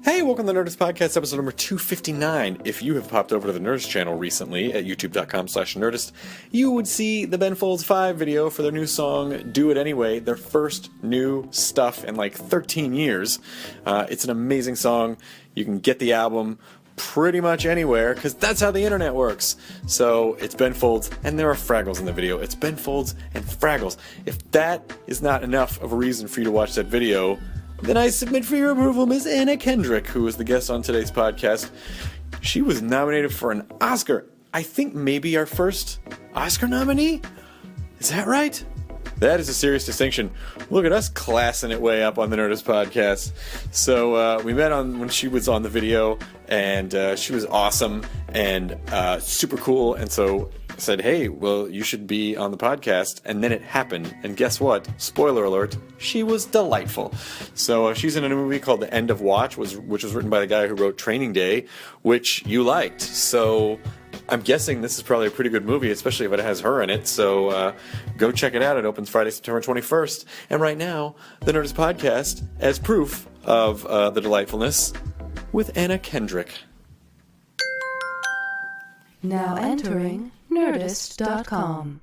Hey, welcome to the Nerdist Podcast, episode number 259. If you have popped over to the Nerdist channel recently at youtube.com/Nerdist, you would see the Ben Folds 5 video for their new song, Do It Anyway, their first new stuff in like 13 years. It's an amazing song. You can get the album pretty much anywhere, because that's how the internet works. So it's Ben Folds, and there are Fraggles in the video. It's Ben Folds and Fraggles. If that is not enough of a reason for you to watch that video, then I submit for your approval Miss Anna Kendrick, who is the guest on today's podcast. She was nominated for an Oscar. I think maybe our first Oscar nominee? Is that right? That is a serious distinction. Look at us classing it way up on the Nerdist podcast. So we met when she was on the video, and she was awesome and super cool. And so I said, hey, well, you should be on the podcast. And then it happened. And guess what? Spoiler alert, she was delightful. So she's in a movie called The End of Watch, which was written by the guy who wrote Training Day, which you liked. So I'm guessing this is probably a pretty good movie, especially if it has her in it. So go check it out. It opens Friday, September 21st. And right now, the Nerdist Podcast, as proof of the delightfulness, with Anna Kendrick. Now entering Nerdist.com.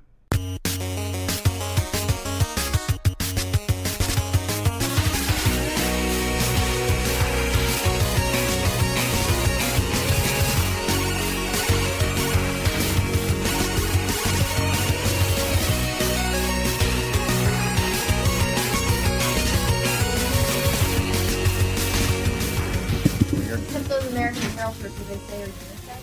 Those American Apparel shirts that they say are unisex.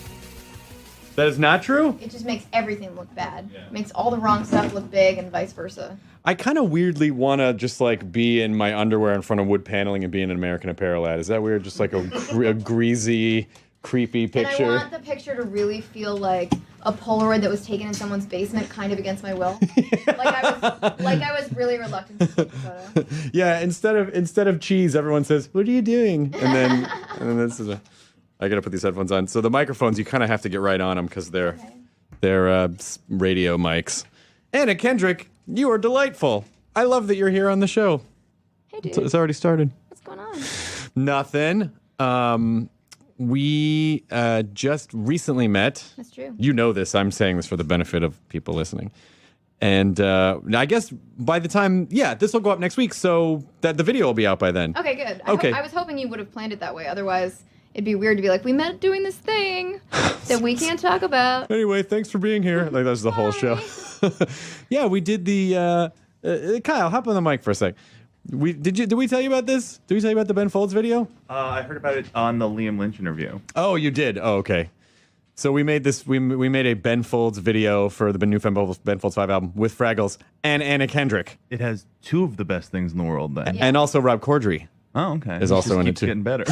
That is not true? It just makes everything look bad. Yeah. Makes all the wrong stuff look big and vice versa. I kind of weirdly want to just like be in my underwear in front of wood paneling and be in an American Apparel ad. Is that weird? Just like a greasy, creepy picture? And I want the picture to really feel like a Polaroid that was taken in someone's basement, kind of against my will. like I was really reluctant to take the photo. Yeah, instead of cheese, everyone says, "What are you doing?" And then this is I gotta put these headphones on. So the microphones, you kind of have to get right on them because they're radio mics. Anna Kendrick, you are delightful. I love that you're here on the show. Hey, dude. It's already started. What's going on? Nothing. We just recently met. That's true. You know this. I'm saying this for the benefit of people listening. And I guess by the time, this will go up next week, so that the video will be out by then. Okay, good. Okay. I was hoping you would have planned it that way. Otherwise, it'd be weird to be like, we met doing this thing that we can't talk about. Anyway, thanks for being here. Like, that's the whole show. Yeah, we did the... Kyle, hop on the mic for a sec. Did we tell you about this? Did we tell you about the Ben Folds video? I heard about it on the Liam Lynch interview. Oh, you did? Oh, okay. So we made this. We made a Ben Folds video for the new Ben Folds 5 album with Fraggles and Anna Kendrick. It has two of the best things in the world then. Yeah. And also Rob Corddry. Oh, okay. Is also in it too. Getting better.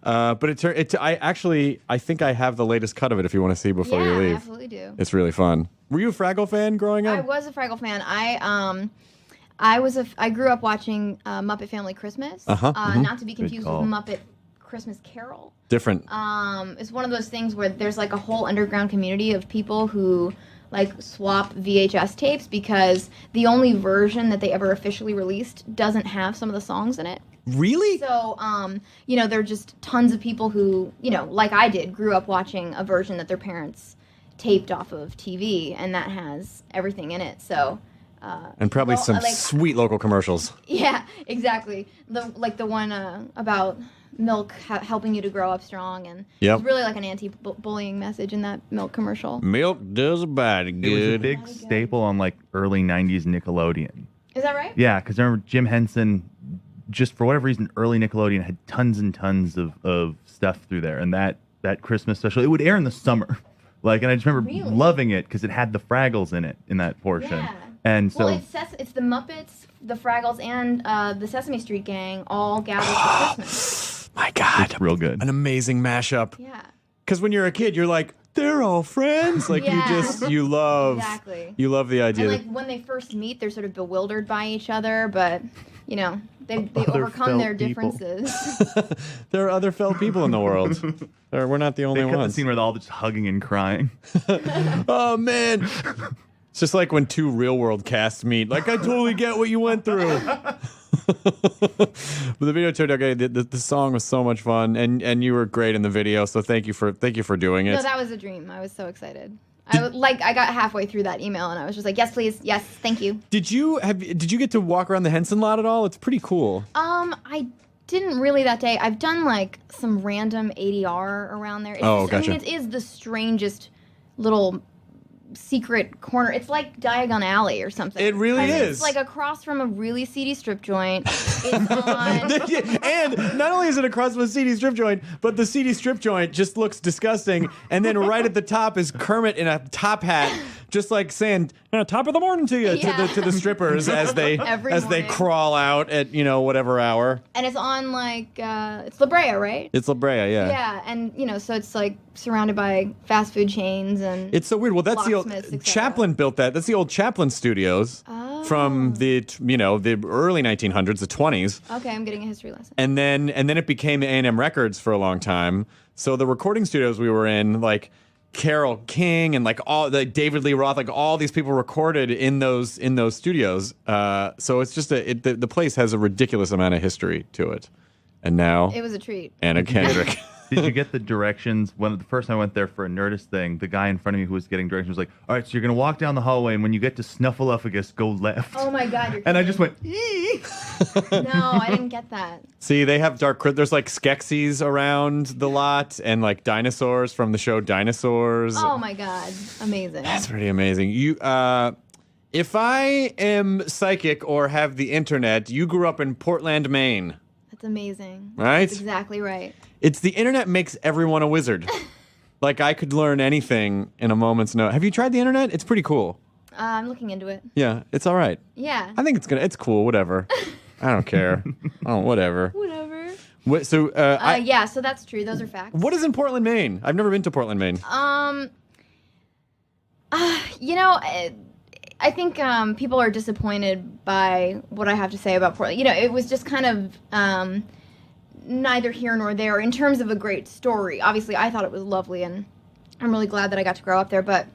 But I think I have the latest cut of it if you want to see before you leave. Yeah, I absolutely do. It's really fun. Were you a Fraggle fan growing up? I was a Fraggle fan. I grew up watching Muppet Family Christmas. Not to be confused with Muppet Christmas Carol. Different. It's one of those things where there's like a whole underground community of people who like swap VHS tapes because the only version that they ever officially released doesn't have some of the songs in it. Really? So, there are just tons of people who, like I did, grew up watching a version that their parents taped off of TV, and that has everything in it. So, and probably some sweet local commercials. Yeah, exactly. The one about milk helping you to grow up strong, and it's really like an anti-bullying message in that milk commercial. Milk does a body good. It was a big staple on like early 90s Nickelodeon. Is that right? Yeah, because I remember Jim Henson, just for whatever reason, early Nickelodeon had tons and tons of stuff through there. And that Christmas special, it would air in the summer. And I just remember loving it because it had the Fraggles in it, in that portion. Yeah. And so, it's the Muppets, the Fraggles, and the Sesame Street Gang all gathered for Christmas. My God. It's real good. An amazing mashup. Yeah. Because when you're a kid, you're like, they're all friends. Like, you love the idea. And when they first meet, they're sort of bewildered by each other, but, they overcome their differences. There are other felt people in the world. We're not the only they cut ones. the scene where they're all just hugging and crying. Oh, man. It's just like when two real world casts meet. Like, I totally get what you went through. But the video turned out great. The song was so much fun, and you were great in the video. So thank you for doing it. No, that was a dream. I was so excited. I got halfway through that email and I was just like, yes, please, yes, thank you. Did you get to walk around the Henson lot at all? It's pretty cool. I didn't really that day. I've done like some random ADR around there. Gotcha. I mean, it is the strangest little secret corner. It's like Diagon Alley or something. It really is. It's like across from a really seedy strip joint. It's on. And not only is it across from a seedy strip joint, but the seedy strip joint just looks disgusting. And then right at the top is Kermit in a top hat, just like saying "top of the morning" to you to the strippers as they crawl out at whatever hour. And it's on like it's La Brea, right? It's La Brea, yeah. Yeah, and so it's like surrounded by fast food chains and. It's so weird. Well, that's the old Chaplin built that. That's the old Chaplin Studios from the the early 1900s, the 20s. Okay, I'm getting a history lesson. And then it became A&M Records for a long time. So the recording studios we were in, like Carole King and like all the David Lee Roth, like all these people recorded in those studios. So it's just the place has a ridiculous amount of history to it. And now it was a treat. Anna Kendrick. Did you get the directions? When the first time I went there for a Nerdist thing, the guy in front of me who was getting directions was like, all right, so you're going to walk down the hallway, and when you get to Snuffleupagus, go left. Oh, my God. You're and I just went, No, I didn't get that. See, they have there's like Skeksis around the lot and like dinosaurs from the show Dinosaurs. Oh, my God. Amazing. That's pretty amazing. If I am psychic or have the internet, you grew up in Portland, Maine. That's amazing. Right? That's exactly right. It's the internet makes everyone a wizard. Like I could learn anything in a moment's notice. Have you tried the internet? It's pretty cool. I'm looking into it. Yeah, it's all right. Yeah. I think it's cool. Whatever. I don't care. Whatever. Whatever. So yeah, so that's true. Those are facts. What is in Portland, Maine? I've never been to Portland, Maine. I think people are disappointed by what I have to say about Portland. It was just kind of neither here nor there in terms of a great story. Obviously, I thought it was lovely, and I'm really glad that I got to grow up there, but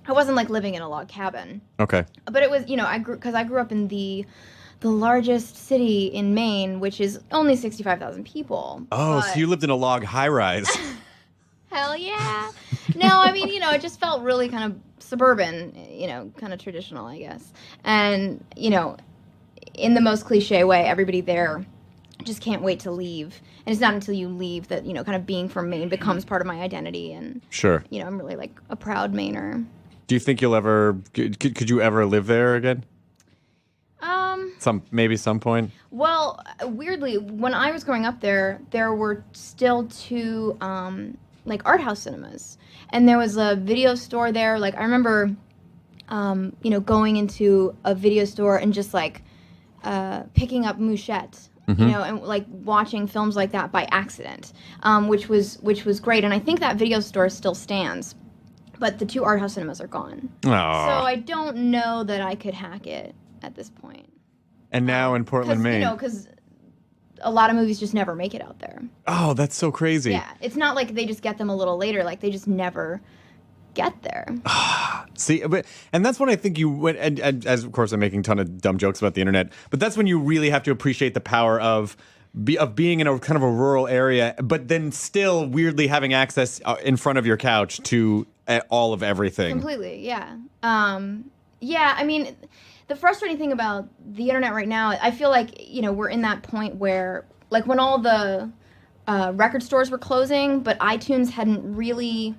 I wasn't like living in a log cabin. Okay. But it was, I grew up in the largest city in Maine, which is only 65,000 people. Oh, so you lived in a log high-rise. Hell yeah. No, I mean, it just felt really kind of suburban, kind of traditional, I guess. And, in the most cliche way, everybody there just can't wait to leave. And it's not until you leave that, kind of being from Maine becomes part of my identity. And, sure. I'm really like a proud Mainer. Do you think you'll ever, could you ever live there again? Maybe some point? Well, weirdly, when I was growing up there were still two, like art house cinemas. And there was a video store there. Like I remember, going into a video store and just like picking up Mouchette, and like watching films like that by accident, which was great. And I think that video store still stands, but the two art house cinemas are gone. Aww. So I don't know that I could hack it at this point. And now in Portland, Maine. Because a lot of movies just never make it out there. Oh, that's so crazy. Yeah, it's not like they just get them a little later. Like they just never get there. See, and that's when I think you went, and as of course I'm making a ton of dumb jokes about the internet, but that's when you really have to appreciate the power of being in a kind of a rural area, but then still weirdly having access in front of your couch to all of everything. Completely, yeah. Yeah, I mean, the frustrating thing about the internet right now, I feel like, we're in that point where, like when all the record stores were closing, but iTunes hadn't really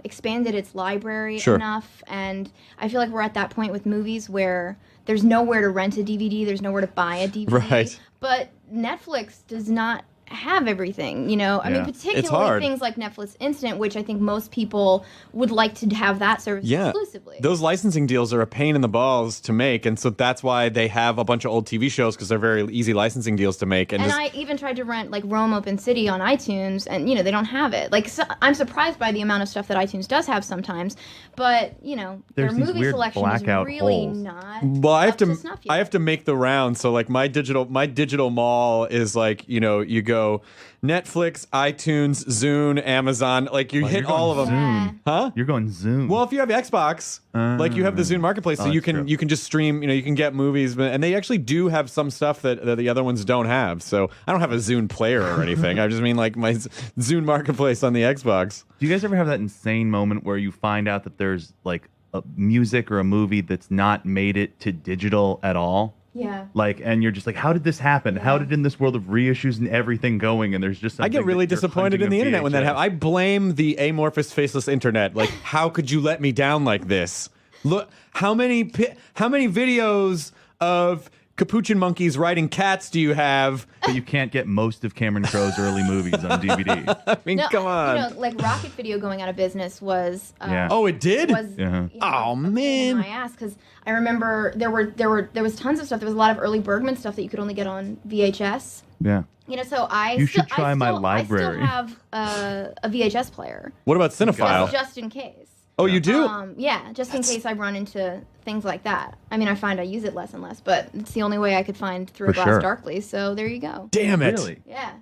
expanded its library enough, and I feel like we're at that point with movies where there's nowhere to rent a DVD, there's nowhere to buy a DVD. Right. But Netflix does not have everything, I mean, particularly things like Netflix Instant, which I think most people would like to have that service exclusively. Those licensing deals are a pain in the balls to make, and so that's why they have a bunch of old TV shows, because they're very easy licensing deals to make. And I even tried to rent like Rome Open City on iTunes, and they don't have it. Like I'm surprised by the amount of stuff that iTunes does have sometimes, but their movie selection is really not. Well, I have to snuff yet. I have to make the round. So like my digital mall is like you go go Netflix, iTunes, Zune, Amazon. Like you hit you're all of going them. Yeah. Huh? You're going Zoom. Well, if you have Xbox, like you have the Zune Marketplace, so you that's can true. you can just stream. You can get movies, and they actually do have some stuff that the other ones don't have. So I don't have a Zune player or anything. I just mean like my Zune Marketplace on the Xbox. Do you guys ever have that insane moment where you find out that there's like a music or a movie that's not made it to digital at all? Yeah. Like, and you're just like, how did this happen? How did in this world of reissues and everything going, and there's just I get something really that you're disappointed hunting in the a internet when that VHS? happens. I blame the amorphous, faceless internet. Like, how could you let me down like this? Look, how many videos of capuchin monkeys riding cats do you have? But you can't get most of Cameron Crowe's early movies on DVD. I mean, No, come on. like Rocket Video going out of business was. Yeah. Oh, it did? Was Uh-huh. Oh, a pain in man. my ass, because I remember there was tons of stuff. There was a lot of early Bergman stuff that you could only get on VHS. Yeah. So I You still, should try my library. I still have a VHS player, What about Cinephile? just in case. Oh, you do? Yeah, just in case I run into things like that. I mean, I find I use it less and less, but it's the only way I could find Through a For Glass sure. Darkly. So there you go. Damn it. Really? Yeah.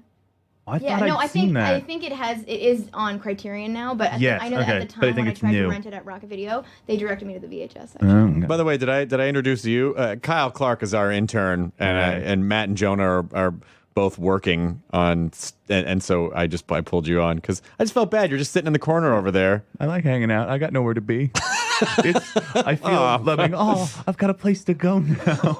I Yeah, thought no, I'd I seen think that. it is on Criterion now, but Yes, I know that okay, at the but I time think when I it's tried new. to rent it at Rocket Video, they directed me to the VHS section. By the way, did I introduce you? Kyle Clark is our intern, and Matt and Jonah are both working on, and so I pulled you on because I just felt bad. You're just sitting in the corner over there. I like hanging out. I got nowhere to be. I feel loving. Oh, I've got a place to go now.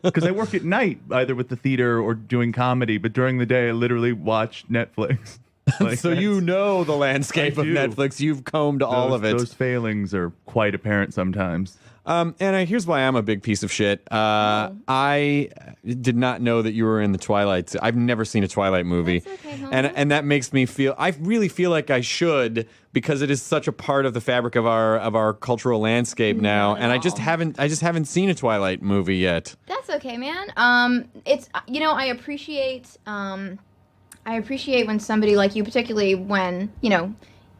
Because I work at night, either with the theater or doing comedy. But during the day, I literally watch Netflix. Like, So you know the landscape I of do. Netflix. You've combed all of it. Those failings are quite apparent sometimes. Anna, here's why I'm a big piece of shit. I did not know that you were in the Twilight. I've never seen a Twilight movie, That's okay, Homer. and that makes me feel. I really feel like I should because it is such a part of the fabric of our cultural landscape now. Not at And I just haven't seen a Twilight movie yet. That's okay, man. It's I appreciate when somebody like you, particularly when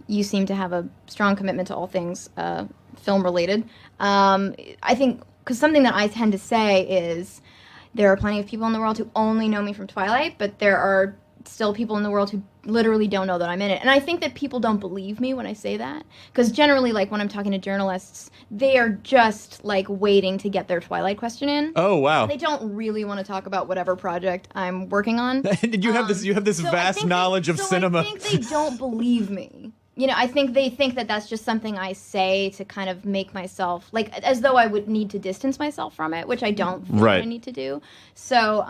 you seem to have a strong commitment to all things film related. I think because something that I tend to say is there are plenty of people in the world who only know me from Twilight, but there are still people in the world who literally don't know that I'm in it. And I think that people don't believe me when I say that, because generally, like when I'm talking to journalists, they are just like waiting to get their Twilight question in. Oh wow! They don't really want to talk about whatever project I'm working on. Did you have this? You have this So I vast think knowledge of cinema. I think they don't believe me. I think they think that that's just something I say to kind of make myself, like, as though I would need to distance myself from it, which I don't feel Right. that I need to do. So,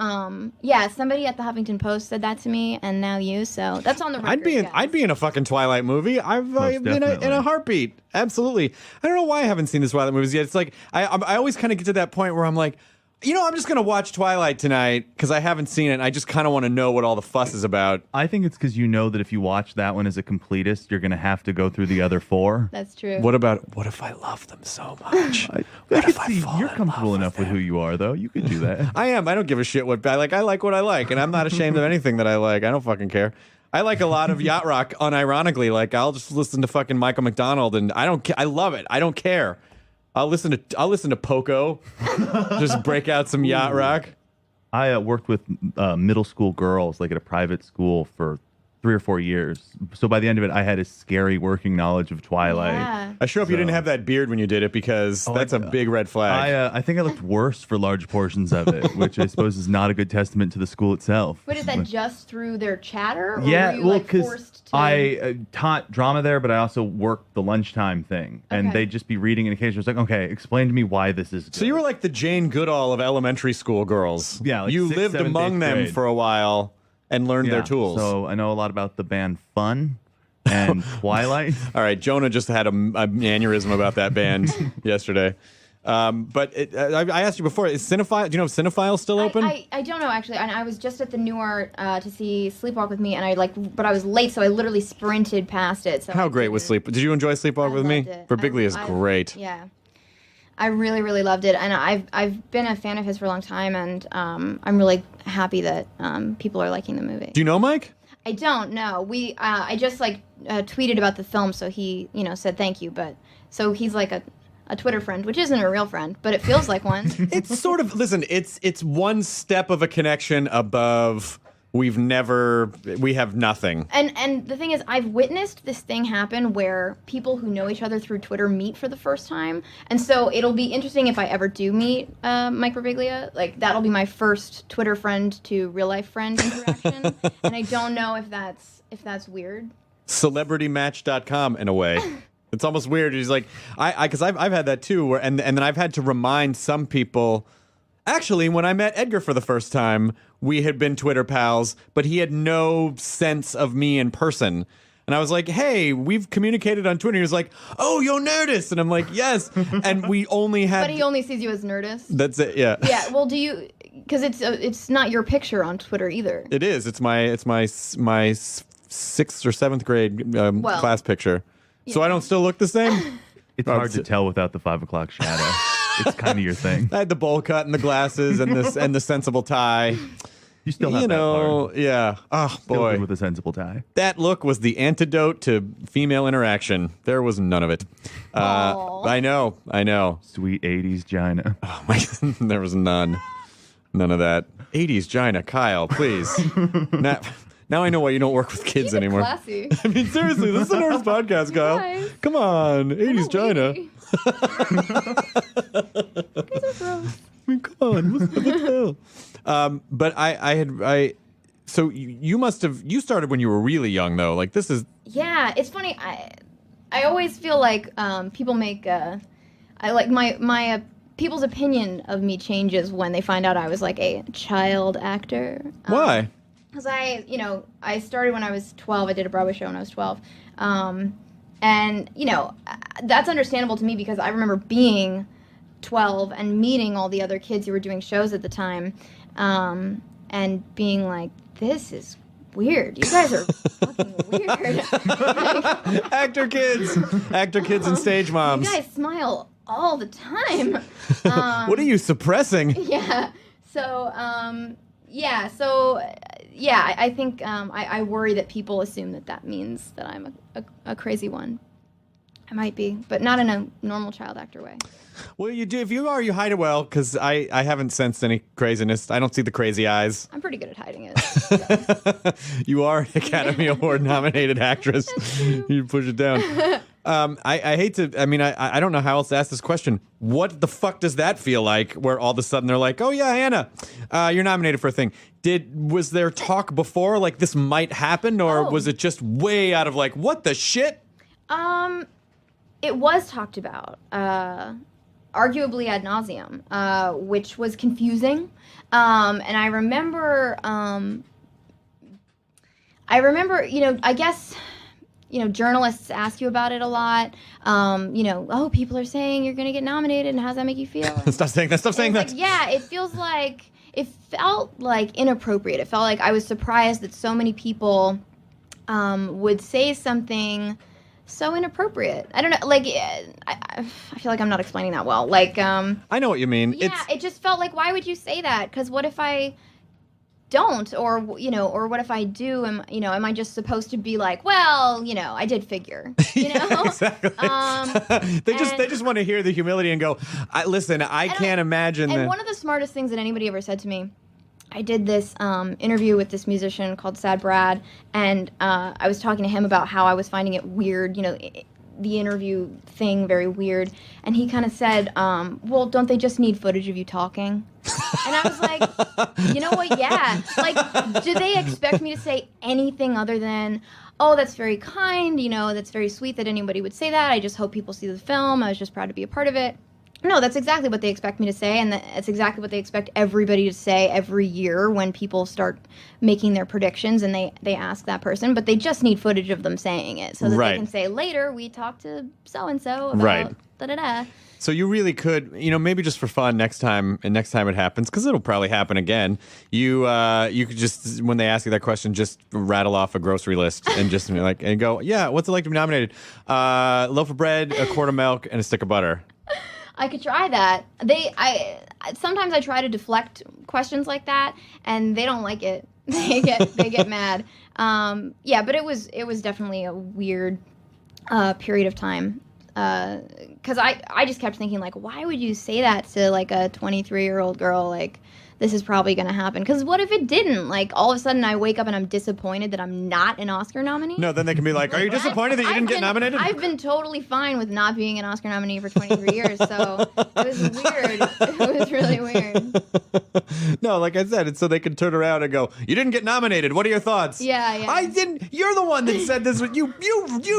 yeah, somebody at the Huffington Post said that to me, and now you, so that's on the record. I'd be in a fucking Twilight movie. I've been in definitely. a heartbeat. Absolutely. I don't know why I haven't seen the Twilight movies yet. It's like I always kind of get to that point where I'm like, I'm just gonna watch Twilight tonight because I haven't seen it. And I just kind of want to know what all the fuss is about. I think it's because you know that if you watch that one as a completist, you're going to have to go through the other four. That's true. What if I love them so much? I What could if I see fall you're in comfortable love enough with with who you are, though. You could do that. I am. I don't give a shit what I like. I like what I like, and I'm not ashamed of anything that I like. I don't fucking care. I like a lot of yacht rock, unironically. Like I'll just listen to fucking Michael McDonald, and I don't. I love it. I don't care. I'll listen to Poco. Just break out some yacht rock. I worked with middle school girls, like at a private school, for 3 or 4 years. So by the end of it, I had a scary working knowledge of Twilight. Yeah. I sure hope you didn't have that beard when you did it because that's a big red flag. I think I looked worse for large portions of it, which I suppose is not a good testament to the school itself. But is that just through their chatter? Or Yeah, were you, well, like, because forced to... I taught drama there, but I also worked the lunchtime thing, and Okay. they'd just be reading, and occasionally it was like, okay, explain to me why this is good. So you were like the Jane Goodall of elementary school girls. Yeah, like you 6th, lived 7th, among 8th them grade. for a while and learned their tools. So I know a lot about the band Fun and Twilight. All right, Jonah just had an aneurysm about that band yesterday. But I asked you before, is Cinephile? Do you know if Cinephile's still open? I don't know, actually. And I was just at the New Art to see Sleepwalk with Me, and but I was late, so I literally sprinted past it. So How I great was didn't- Did you enjoy Sleepwalk I with Me? loved it. Berbiglia is great. Yeah. I really, really loved it, and I've been a fan of his for a long time, and I'm really happy that people are liking the movie. Do you know Mike? I don't know. I just tweeted about the film, so he said thank you, but so he's like a Twitter friend, which isn't a real friend, but it feels like one. It's sort of, listen, it's one step of a connection above we have nothing. And the thing is, I've witnessed this thing happen where people who know each other through Twitter meet for the first time. And so it'll be interesting if I ever do meet Mike Birbiglia. Like, that'll be my first Twitter friend to real-life friend interaction. And I don't know if that's weird. CelebrityMatch.com, in a way. It's almost weird. He's like, because I've had that too, and then I've had to remind some people. Actually, when I met Edgar for the first time, we had been Twitter pals, but he had no sense of me in person. And I was like, hey, we've communicated on Twitter. He was like, oh, you're Nerdist. And I'm like, yes. And we only had... But he only sees you as Nerdist? That's it, yeah. Yeah, well, do you... Because it's not your picture on Twitter either. It is. It's my 6th or 7th grade class picture. Yeah. So I don't still look the same? It's hard to tell without the 5 o'clock shadow. It's kind of your thing. I had the bowl cut and the glasses and the sensible tie. You still have that part. Yeah. Oh, still boy. good with a sensible tie. That look was the antidote to female interaction. There was none of it. I know. Sweet 80s Gina. Oh, my God. There was none. None of that. 80s Gina, Kyle, please. Now I know why you don't work with kids Keep it anymore. Classy. I mean, seriously, this is a Nerdist podcast, Kyle. Guys. Come on, 80s China. Guys are gross. I mean, come on, what the hell? But so you started when you were really young, though. Like, this is... Yeah, it's funny. I always feel like people make... I like my people's opinion of me changes when they find out I was like a child actor. Why? Because I started when I was 12. I did a Broadway show when I was 12. And, that's understandable to me because I remember being 12 and meeting all the other kids who were doing shows at the time and being like, this is weird. You guys are fucking weird. Actor kids and stage moms. You guys smile all the time. What are you suppressing? Yeah. So, I think I worry that people assume that means that I'm a crazy one. I might be, but not in a normal child actor way. Well, you do. If you are, you hide it well, because I haven't sensed any craziness. I don't see the crazy eyes. I'm pretty good at hiding it. So. You are an Academy Award nominated actress. You push it down. I hate to, I don't know how else to ask this question. What the fuck does that feel like where all of a sudden they're like, oh yeah, Hannah, you're nominated for a thing. Was there talk before like this might happen, or was it just way out of like, what the shit? It was talked about, arguably ad nauseum, which was confusing. And I remember, I guess... journalists ask you about it a lot. People are saying you're going to get nominated, and how does that make you feel? Stop saying that. Stop saying that. Like, yeah, it felt like inappropriate. It felt like I was surprised that so many people would say something so inappropriate. I don't know. Like, I feel like I'm not explaining that well. Like, I know what you mean. Yeah, it just felt like, why would you say that? Because what if I don't, or what if I do? Am I just supposed to be like, well, I did figure, Yeah, exactly. They just want to hear the humility and go, I can't imagine. And one of the smartest things that anybody ever said to me, I did this interview with this musician called Sad Brad, and I was talking to him about how I was finding it weird, the interview thing very weird, and he kind of said, well, don't they just need footage of you talking? And I was like, you know what, yeah. Like, do they expect me to say anything other than, oh, that's very kind, that's very sweet that anybody would say that, I just hope people see the film, I was just proud to be a part of it. No, that's exactly what they expect me to say, and that's exactly what they expect everybody to say every year when people start making their predictions and they ask that person, but they just need footage of them saying it so that they can say, later, we talked to so-and-so about da-da-da. So you really could, maybe just for fun next time it happens, because it'll probably happen again, you could just, when they ask you that question, just rattle off a grocery list and just be like, and go, yeah, what's it like to be nominated? Loaf of bread, a quart of milk, and a stick of butter. I could try that. Sometimes I try to deflect questions like that, and they don't like it. They get mad. But it was definitely a weird period of time. Because I just kept thinking, like, why would you say that to like a 23-year-old girl? Like, this is probably going to happen. Because what if it didn't? Like, all of a sudden I wake up and I'm disappointed that I'm not an Oscar nominee? No, then they can be like, are you disappointed that you didn't get nominated? I've been totally fine with not being an Oscar nominee for 23 years, so it was weird. It was really weird. No, like I said, it's so they can turn around and go, you didn't get nominated. What are your thoughts? Yeah. I didn't. You're the one that said this. You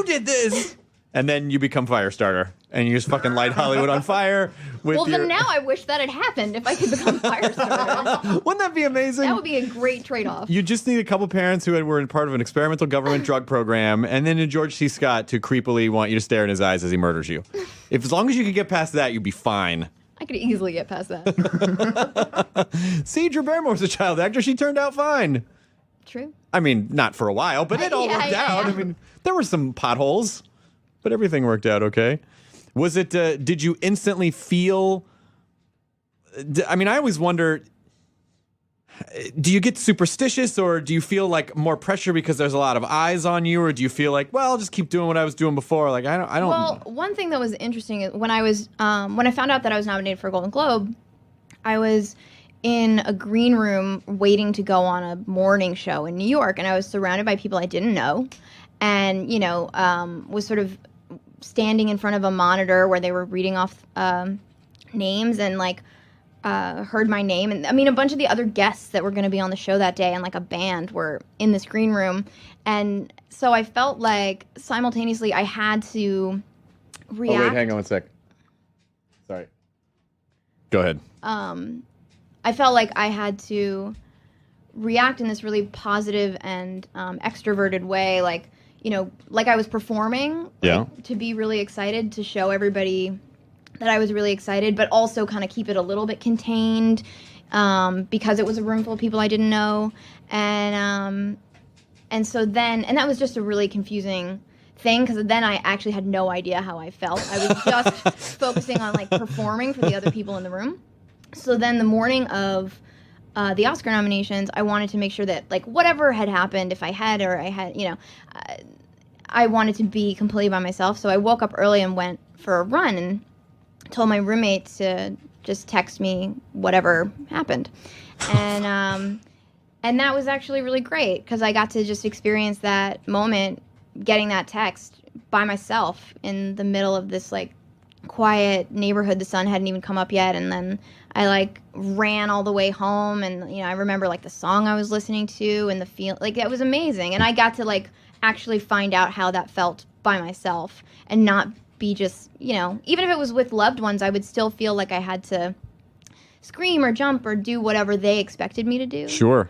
did this. And then you become Firestarter, and you just fucking light Hollywood on fire. Then now I wish that had happened if I could become Firestarter. Wouldn't that be amazing? That would be a great trade-off. You just need a couple parents who were part of an experimental government drug program, and then a George C. Scott to creepily want you to stare in his eyes as he murders you. As long as you could get past that, you'd be fine. I could easily get past that. See, Drew Barrymore's a child actor. She turned out fine. True. I mean, not for a while, but it all worked out. Yeah. I mean, there were some potholes, but everything worked out okay. Was it, did you instantly feel, I mean, I always wonder, do you get superstitious, or do you feel like more pressure because there's a lot of eyes on you, or do you feel like, well, I'll just keep doing what I was doing before? Like, I don't. Well, one thing that was interesting is when I found out that I was nominated for a Golden Globe, I was in a green room waiting to go on a morning show in New York, and I was surrounded by people I didn't know, and, was sort of standing in front of a monitor where they were reading off names, and heard my name. And I mean, a bunch of the other guests that were going to be on the show that day and like a band were in this green room. And so I felt like simultaneously I had to react. Oh, wait, hang on one sec. Sorry. Go ahead. I felt like I had to react in this really positive and extroverted way, like I was performing, to be really excited, to show everybody that I was really excited, but also kind of keep it a little bit contained because it was a room full of people I didn't know. And so then, and that was just a really confusing thing, because then I actually had no idea how I felt. I was just focusing on performing for the other people in the room. So then the morning of the Oscar nominations, I wanted to make sure that whatever had happened, if I had or I had, I wanted to be completely by myself. So I woke up early and went for a run and told my roommate to just text me whatever happened. And that was actually really great, because I got to just experience that moment, getting that text by myself in the middle of this quiet neighborhood. The sun hadn't even come up yet, and then I ran all the way home, and I remember the song I was listening to and the feel, it was amazing. And I got to actually find out how that felt by myself, and not be just, even if it was with loved ones, I would still feel like I had to scream or jump or do whatever they expected me to do. Sure.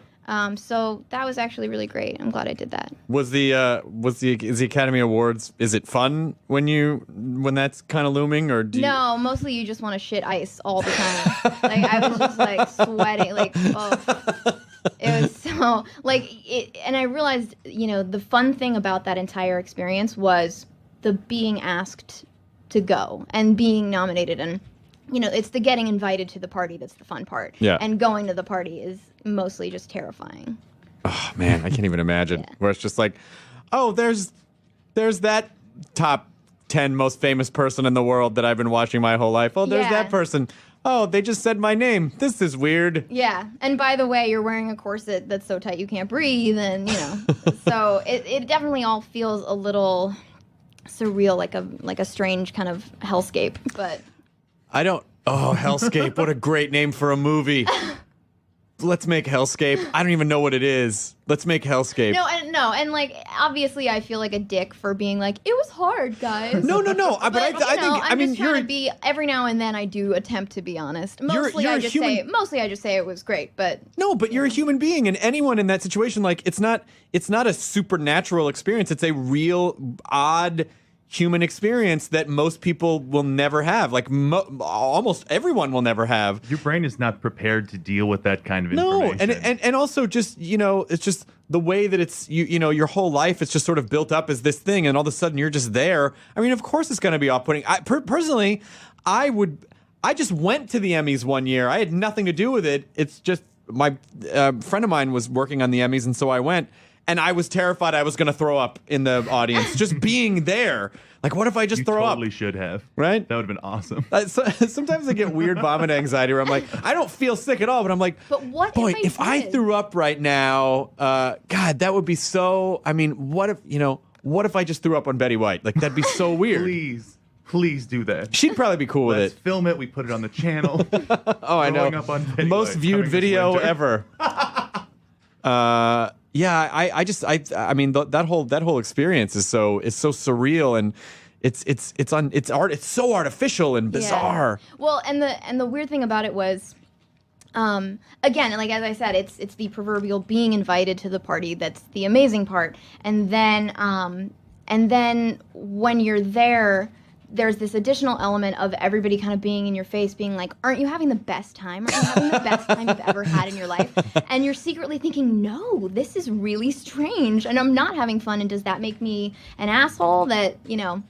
So that was actually really great. I'm glad I did that. Is the Academy Awards, is it fun when that's kind of looming, or do you... No, mostly you just want to shit ice all the time. I was just sweating, oh. It was so and I realized, the fun thing about that entire experience was the being asked to go and being nominated, and it's the getting invited to the party that's the fun part. Yeah. And going to the party is mostly just terrifying. Oh man, I can't even imagine. Yeah. Where it's just there's that top 10 most famous person in the world that I've been watching my whole life. Oh, there's Yeah. that person. Oh, they just said my name. This is weird. Yeah, and by the way, you're wearing a corset that's so tight you can't breathe, and so it definitely all feels a little surreal, like a strange kind of hellscape. But Hellscape, what a great name for a movie. Let's make Hellscape. I don't even know what it is. Let's make Hellscape. And obviously I feel like a dick for being it was hard, guys. No. But I think I'm just trying to be, every now and then I do attempt to be honest. Mostly I just say it was great, but no, but you're a human being, and anyone in that situation, it's not a supernatural experience. It's a real odd human experience that most people will never have. Almost everyone will never have. Your brain is not prepared to deal with that kind of No, information. and also just, it's just the way that it's, your whole life, it's just sort of built up as this thing, and all of a sudden you're just there. I mean, of course it's going to be off-putting. Personally, I just went to the Emmys one year. I had nothing to do with it. It's just my friend of mine was working on the Emmys, and so I went. and I was terrified I was going to throw up in the audience. Just being there. Like, what if I just You throw totally up? should have. Right? That would have been awesome. Sometimes I get weird vomit anxiety where I'm like, I don't feel sick at all, but I'm like, But what boy, if I did? threw up right now, God, that would be so. I mean, what if I just threw up on Betty White? Like, that'd be so weird. Please do that. She'd probably be cool Let's with it. film it. We put it on the channel. Oh, I know. Throwing up on Betty Most White viewed coming this video winter. ever. Yeah, I mean that whole experience is so surreal, and it's art. It's so artificial and bizarre. Yeah. Well, and the weird thing about it was, again, like as I said, it's the proverbial being invited to the party that's the amazing part, and then when you're there, there's this additional element of everybody kind of being in your face, being like, aren't you having the best time? Aren't you having the best time you've ever had in your life? And you're secretly thinking, no, this is really strange, and I'm not having fun, and does that make me an asshole that, that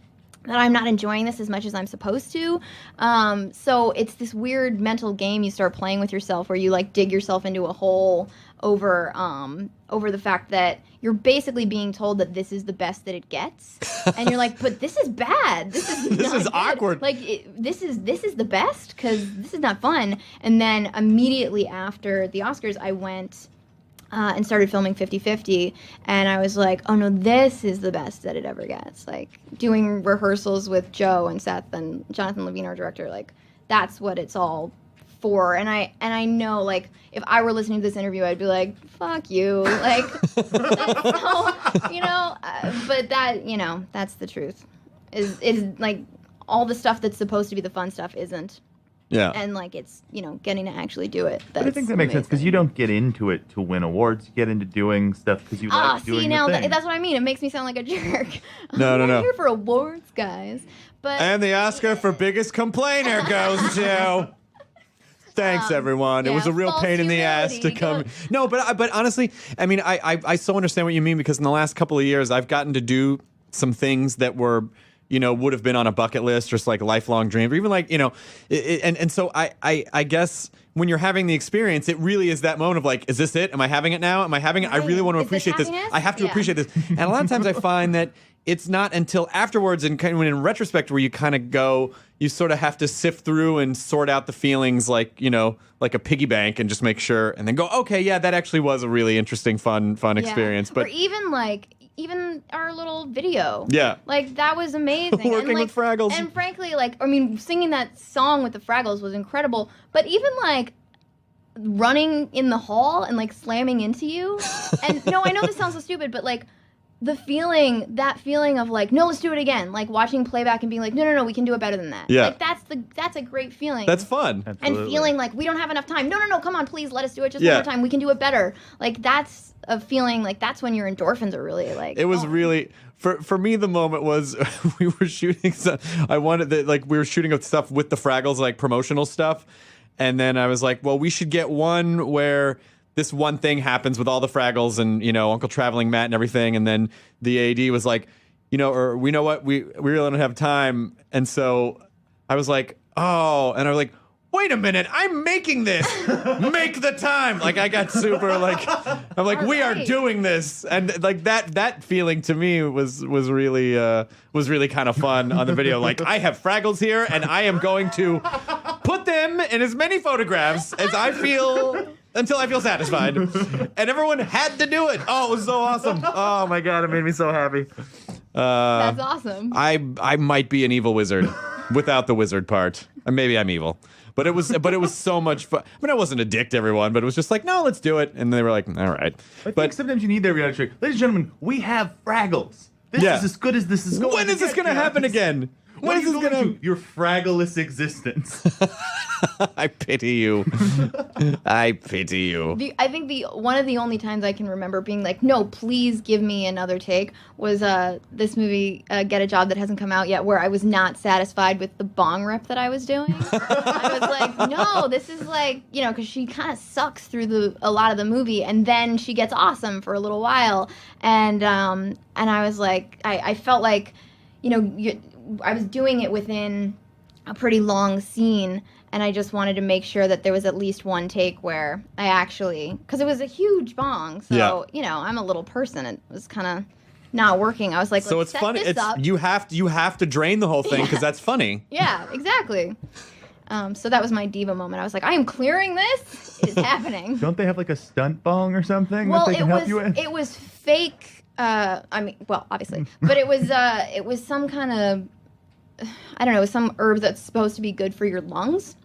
I'm not enjoying this as much as I'm supposed to? So it's this weird mental game you start playing with yourself where you like dig yourself into a hole over the fact that you're basically being told that this is the best that it gets, and you're like, but this is bad. This is This not is good. awkward. Like this is the best because this is not fun. And then immediately after the Oscars, I went and started filming 50/50, and I was like, oh no, this is the best that it ever gets. Like doing rehearsals with Joe and Seth and Jonathan Levine, our director, like that's what it's all for. And I know, like, if I were listening to this interview, I'd be like, fuck you, like, that's so, but that, that's the truth, is like all the stuff that's supposed to be the fun stuff isn't. Yeah. And like it's getting to actually do it. But I think that makes sense because you don't get into it to win awards. You get into doing stuff because you like doing see now the thing. that's what I mean. It makes me sound like a jerk. No, I'm no, not no. here for awards, guys. But And the Oscar for biggest complainer goes to. Thanks, everyone. It was a real false pain in the ass to humility. come. No, but honestly, I mean, I so understand what you mean, because in the last couple of years, I've gotten to do some things that were, would have been on a bucket list, just like lifelong dreams, or even like, and so I guess when you're having the experience, it really is that moment of like, is this it? Am I having it now? Am I having it? I really want to Is this appreciate this. happiness? I have to Yeah. appreciate this. And a lot of times I find that it's not until afterwards and kind of in retrospect where you kind of go, you sort of have to sift through and sort out the feelings like, like a piggy bank, and just make sure, and then go, okay, yeah, that actually was a really interesting, fun Yeah. experience. But or even our little video. Yeah. Like that was amazing. Working and, with Fraggles. And frankly, singing that song with the Fraggles was incredible. But even running in the hall and slamming into you. And no, I know this sounds so stupid, but that feeling of no, let's do it again. Watching playback and being no, we can do it better than that. Yeah. That's a great feeling. that's fun. Absolutely. And feeling we don't have enough time. No, come on, please let us do it just Yeah. one more time. We can do it better. That's a feeling that's when your endorphins are really It was really for me. The moment was we were shooting. I wanted that we were shooting of stuff with the Fraggles, promotional stuff, and then I was like, well, we should get one where this one thing happens with all the Fraggles and Uncle Traveling Matt and everything, and then the AD was like, or we know what, we really don't have time, and so I was like, oh, and I was like, wait a minute, I'm making this. Make the time. I got super I'm like, we are right. doing this, and that feeling to me was really kind of fun on the video. I have Fraggles here, and I am going to put them in as many photographs as I feel. Until I feel satisfied. And everyone had to do it. Oh, it was so awesome. Oh my God, it made me so happy. that's awesome. I might be an evil wizard without the wizard part. Maybe I'm evil. But it was so much fun. I mean, I wasn't a dick to everyone, but it was just no, let's do it. And they were like, all right. I think sometimes you need that reality check. Ladies and gentlemen, we have Fraggles. This Yeah. is as good as this is going. When is this going to happen again? When is this going to... Your Fraggleless existence. I pity you. I pity you. I think one of the only times I can remember being no, please give me another take was this movie Get a Job that hasn't come out yet, where I was not satisfied with the bong rip that I was doing. I was like, no, this is because she kind of sucks through a lot of the movie, and then she gets awesome for a little while, and I was like, I felt like I was doing it within a pretty long scene, and I just wanted to make sure that there was at least one take where I actually, because it was a huge bong, so you know, I'm a little person. It was kind of not working. I was like, so let's it's set funny. this up. You have to drain the whole thing because that's funny. Yeah, exactly. So that was my diva moment. I was like, I am clearing this. It is happening. Don't they have like a stunt bong or something Well, that they can help you with? it was fake. I mean, well, obviously, but it was some kind of, I don't know, some herb that's supposed to be good for your lungs.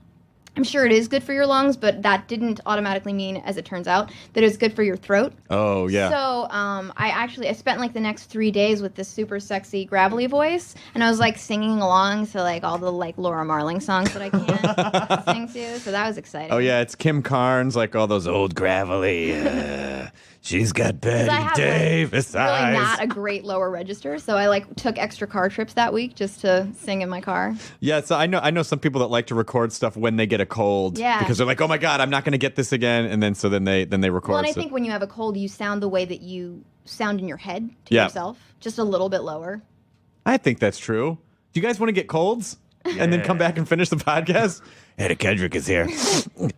I'm sure it is good for your lungs, but that didn't automatically mean, as it turns out, that it's good for your throat. Oh, yeah. So I spent like the next 3 days with this super sexy gravelly voice, and I was like singing along to like all the like Laura Marling songs that I can sing to. So that was exciting. Oh, yeah, it's Kim Carnes, like all those old gravelly. She's got Betty Davis eyes. Really not a great lower register, so I like took extra car trips that week just to sing in my car. Yeah, so I know some people that like to record stuff when they get a cold. Yeah. Because they're like, oh my God, I'm not going to get this again, and then they record. Well, and I think when you have a cold, you sound the way that you sound in your head to Yeah. yourself, just a little bit lower. I think that's true. Do you guys want to get colds and then come back and finish the podcast? Eddie Kendrick is here.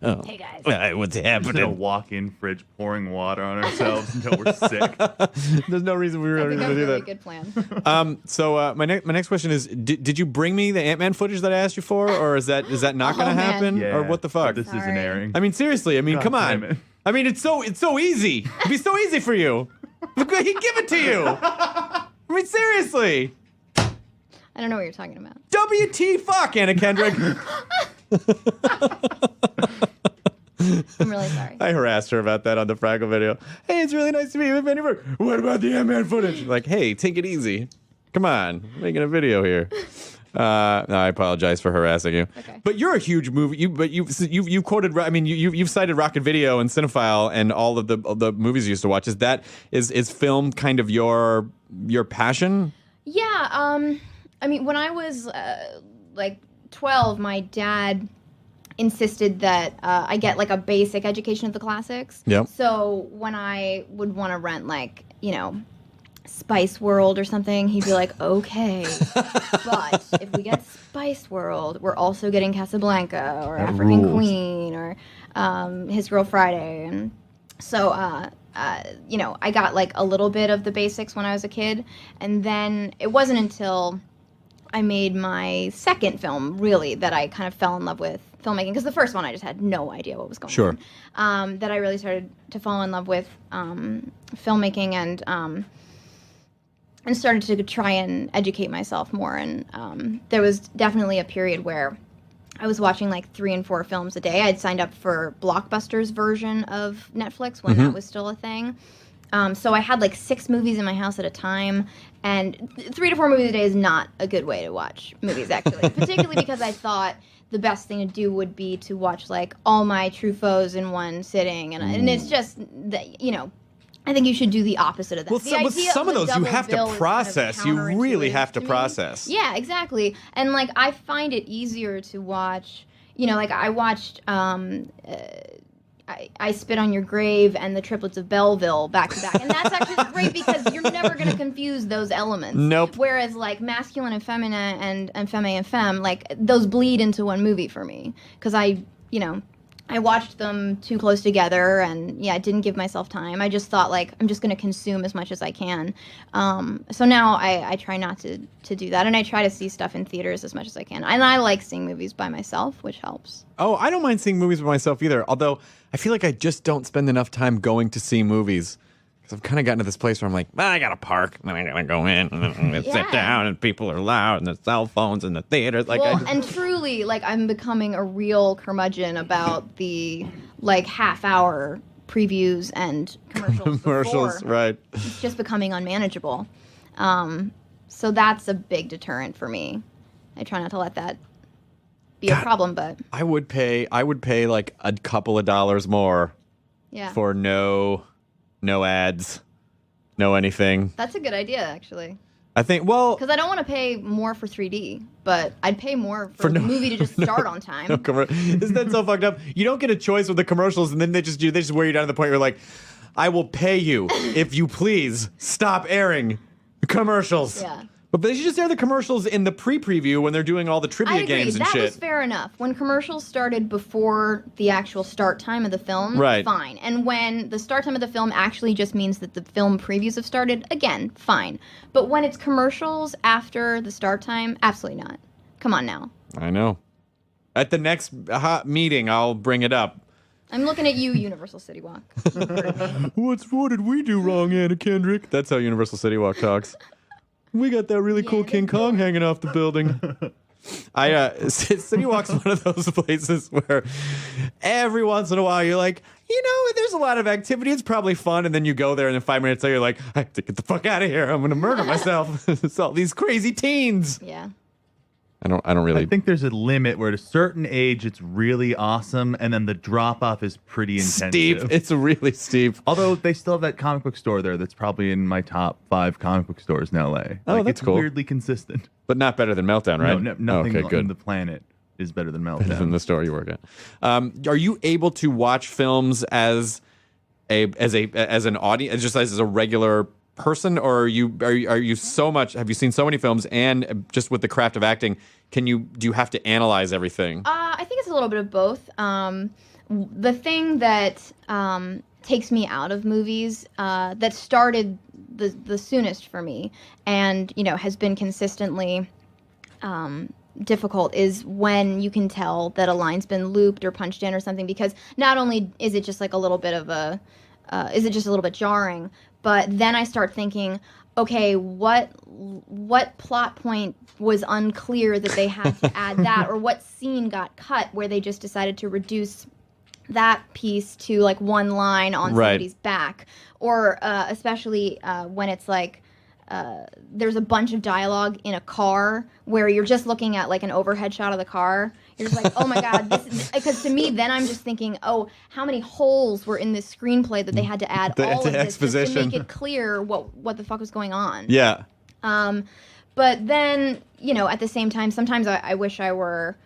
Oh. Hey guys. What's Just gonna happening? walk in fridge pouring water on ourselves until we're sick. There's no reason we were I think going to that's a do really that. good plan. So my next question is: Did you bring me the Ant-Man footage that I asked you for, or is that not going Oh, to man. happen, or what the fuck? This isn't Sorry. airing. I mean, seriously. I mean, God come damn on. it. I mean, it's so easy. It'd be so easy for you. He'd give it to you. I mean, seriously. I don't know what you're talking about. WT fuck, Anna Kendrick. I'm really sorry. I harassed her about that on the Fraggle video. Hey, it's really nice to meet you, Benny Burke. What about the Ant-Man footage? Like, hey, take it easy. Come on, I'm making a video here. No, I apologize for harassing you. Okay. But you're a huge movie. You quoted. I mean, you've cited Rocket Video and Cinephile and all of the movies you used to watch. Is film kind of your passion? Yeah. I mean, when I was like 12, my dad insisted that I get like a basic education of the classics. Yep. So when I would want to rent like, you know, Spice World or something, he'd be like, okay, but if we get Spice World, we're also getting Casablanca or That African rules. Queen or His Girl Friday. And so, you know, I got like a little bit of the basics when I was a kid. And then it wasn't until I made my second film, really, that I kind of fell in love with filmmaking. Because the first one, I just had no idea what was going on. That I really started to fall in love with filmmaking and started to try and educate myself more. And there was definitely a period where I was watching like 3 and 4 films a day. I'd signed up for Blockbuster's version of Netflix when that was still a thing. So I had like 6 movies in my house at a time, and 3 to 4 movies a day is not a good way to watch movies, actually. Particularly because I thought the best thing to do would be to watch like all my Truffauts in one sitting, and it's just that, you know, I think you should do the opposite of that. Well, The with idea some of the those you double have to bill is process. kind of You really counterintuitive have to me. process. Yeah, exactly. And like I find it easier to watch. You know, like I watched. I Spit on Your Grave and The Triplets of Belleville back to back. And that's actually great because you're never going to confuse those elements. Nope. Whereas, like, masculine and feminine and femme and femme, like, those bleed into one movie for me. Because I watched them too close together and, yeah, I didn't give myself time. I just thought, like, I'm just going to consume as much as I can. So now I try not to do that. And I try to see stuff in theaters as much as I can. And I like seeing movies by myself, which helps. Oh, I don't mind seeing movies by myself either. Although I feel like I just don't spend enough time going to see movies. Because I've kind of gotten to this place where I'm like, well, I got to park, and then I got to go in, and then sit Yeah. down, and people are loud, and the cell phones in the theaters. Like, Well, and truly, like, I'm becoming a real curmudgeon about the, like, half-hour previews and commercials commercials, before. right? It's just becoming unmanageable. So that's a big deterrent for me. I try not to let that be a problem, but I would pay like a couple of dollars more yeah. for no ads, no anything. That's a good idea, actually. I think, well, Because I don't want to pay more for 3D, but I'd pay more for the no- movie to just start on time. isn't that so fucked up? You don't get a choice with the commercials, and then they just wear you down to the point where you're like, I will pay you if you please stop airing commercials. Yeah. But they should just air the commercials in the pre-preview when they're doing all the I trivia agree. games and That shit. was fair enough. When commercials started before the actual start time of the film, Right. fine. And when the start time of the film actually just means that the film previews have started, again, fine. But when it's commercials after the start time, absolutely not. Come on now. I know. At the next hot meeting, I'll bring it up. I'm looking at you, Universal City Walk. What did we do wrong, Anna Kendrick? That's how Universal City Walk talks. We got that really cool King Kong hanging off the building. City Walk's one of those places where every once in a while you're like, there's a lot of activity. It's probably fun. And then you go there and then 5 minutes later you're like, I have to get the fuck out of here. I'm going to murder myself. It's all these crazy teens. Yeah. I don't really. I think there's a limit where at a certain age it's really awesome, and then the drop off is pretty intensive. Steep. It's really steep. Although they still have that comic book store there that's probably in my top 5 comic book stores in LA. Oh, that's it's cool. Weirdly consistent. But not better than Meltdown, right? No, nothing okay, good. on the planet is better than Meltdown. Than the store you work at. Are you able to watch films as an audience, just as a regular person, or are you so much? Have you seen so many films, and just with the craft of acting, do you have to analyze everything? I think it's a little bit of both. The thing that takes me out of movies that started the soonest for me, and has been consistently difficult, is when you can tell that a line's been looped or punched in or something, because not only is it just like a little bit of a just a little bit jarring, but then I start thinking, okay, what plot point was unclear that they had to add that, or what scene got cut where they just decided to reduce that piece to like one line on somebody's back, or especially when it's like there's a bunch of dialogue in a car where you're just looking at like an overhead shot of the car. You're just like, oh my god, because to me then I'm just thinking, oh, how many holes were in this screenplay that they had to add all of this just to make it clear what the fuck was going on. Yeah. But then, at the same time, sometimes I wish I were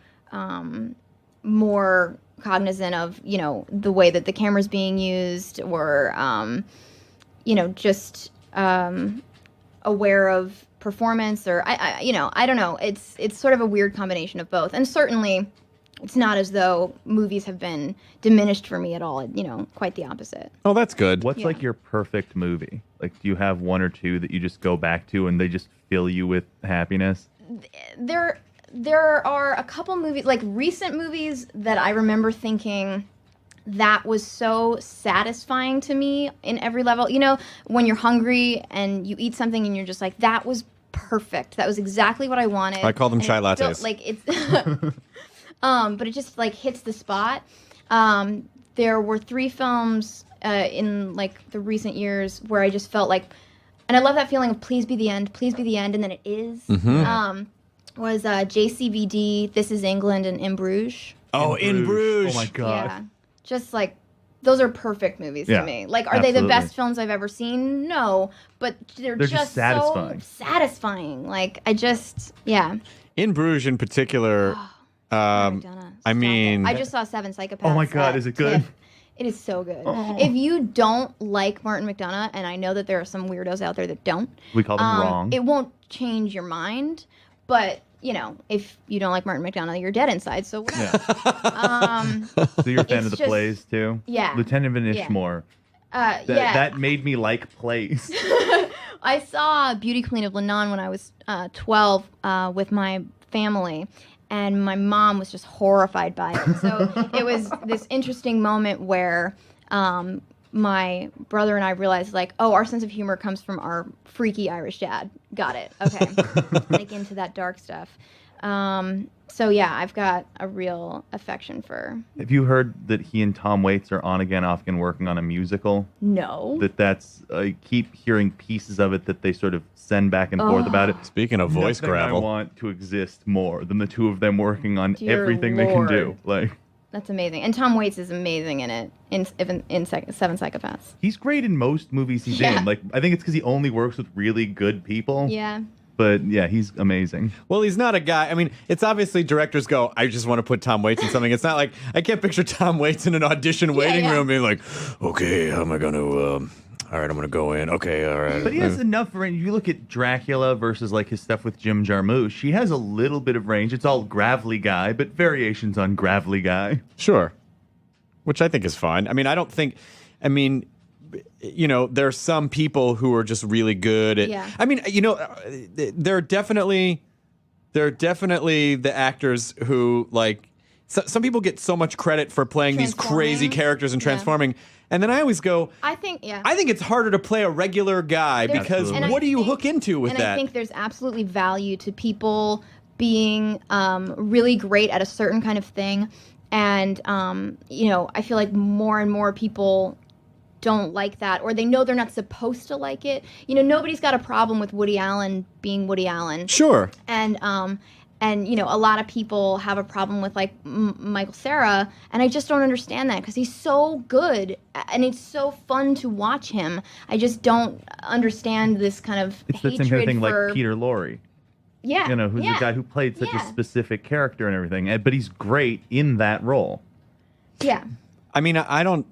more cognizant of, the way that the camera's being used, or, just aware of performance, or I don't know. It's sort of a weird combination of both. And certainly it's not as though movies have been diminished for me at all. Quite the opposite. Oh, that's good. What's like your perfect movie? Like, do you have one or two that you just go back to and they just fill you with happiness? There are a couple movies, like recent movies, that I remember thinking that was so satisfying to me in every level. When you're hungry and you eat something and you're just like, that was perfect. That was exactly what I wanted. I call them and chai lattes. But it just like hits the spot. There were 3 films in like the recent years where I just felt like, and I love that feeling of please be the end, and then it is. Mm-hmm. Was JCVD, This Is England, and In Bruges. Oh, In Bruges. Oh my god. Yeah. Just like, those are perfect movies to me. Like, are they the best films I've ever seen? No, but they're just satisfying. so satisfying. Like, In Bruges in particular. I mean, I just saw 7 Psychopaths. Oh my god, is it good? It is so good. Oh. If you don't like Martin McDonagh, and I know that there are some weirdos out there that don't, We call them wrong. it won't change your mind. But if you don't like Martin McDonagh, you're dead inside. So whatever. So you're a fan of the just- plays too? Yeah. Lieutenant Van Yeah. Ishmore. yeah. That made me like plays. I saw Beauty Queen of Lebanon when I was 12 with my family, and my mom was just horrified by it. So it was this interesting moment where my brother and I realized, like, oh, our sense of humor comes from our freaky Irish dad. Got it. Okay. Like, into that dark stuff. So yeah, I've got a real affection for... Have you heard that he and Tom Waits are on again, off again working on a musical? No. I keep hearing pieces of it that they sort of send back and forth about it. Speaking of voice Nothing gravel. I want to exist more than the two of them working on Dear everything they can do. Lord. Like, That's amazing. And Tom Waits is amazing in it, in 7 Psychopaths. he's great in most movies he's Yeah. in. Like, I think it's because he only works with really good people. Yeah. But yeah, he's amazing. Well, he's not a guy. I mean, it's obviously directors go, I just want to put Tom Waits in something. It's not like, I can't picture Tom Waits in an audition waiting yeah. room being like, okay, how am I going to all right, I'm gonna go in. Okay, all right. But he has enough range. You look at Dracula versus like his stuff with Jim Jarmusch. He has a little bit of range. It's all Gravelly Guy, but variations on Gravelly Guy. Sure. Which I think is fine. I mean, there's some people who are just really good at. Yeah. I mean, there are definitely the actors who like. Some people get so much credit for playing these crazy characters and transforming, and then I always go. I think it's harder to play a regular guy because what do you hook into with that? I think there's absolutely value to people being really great at a certain kind of thing, and I feel like more and more people don't like that, or they know they're not supposed to like it. Nobody's got a problem with Woody Allen being Woody Allen. Sure. And a lot of people have a problem with like Michael Cera, and I just don't understand that because he's so good and it's so fun to watch him. I just don't understand this kind of it's the hatred same kind of thing for like Peter Lorre. Yeah, who's the guy who played such a specific character and everything, but he's great in that role. Yeah. I mean, I don't.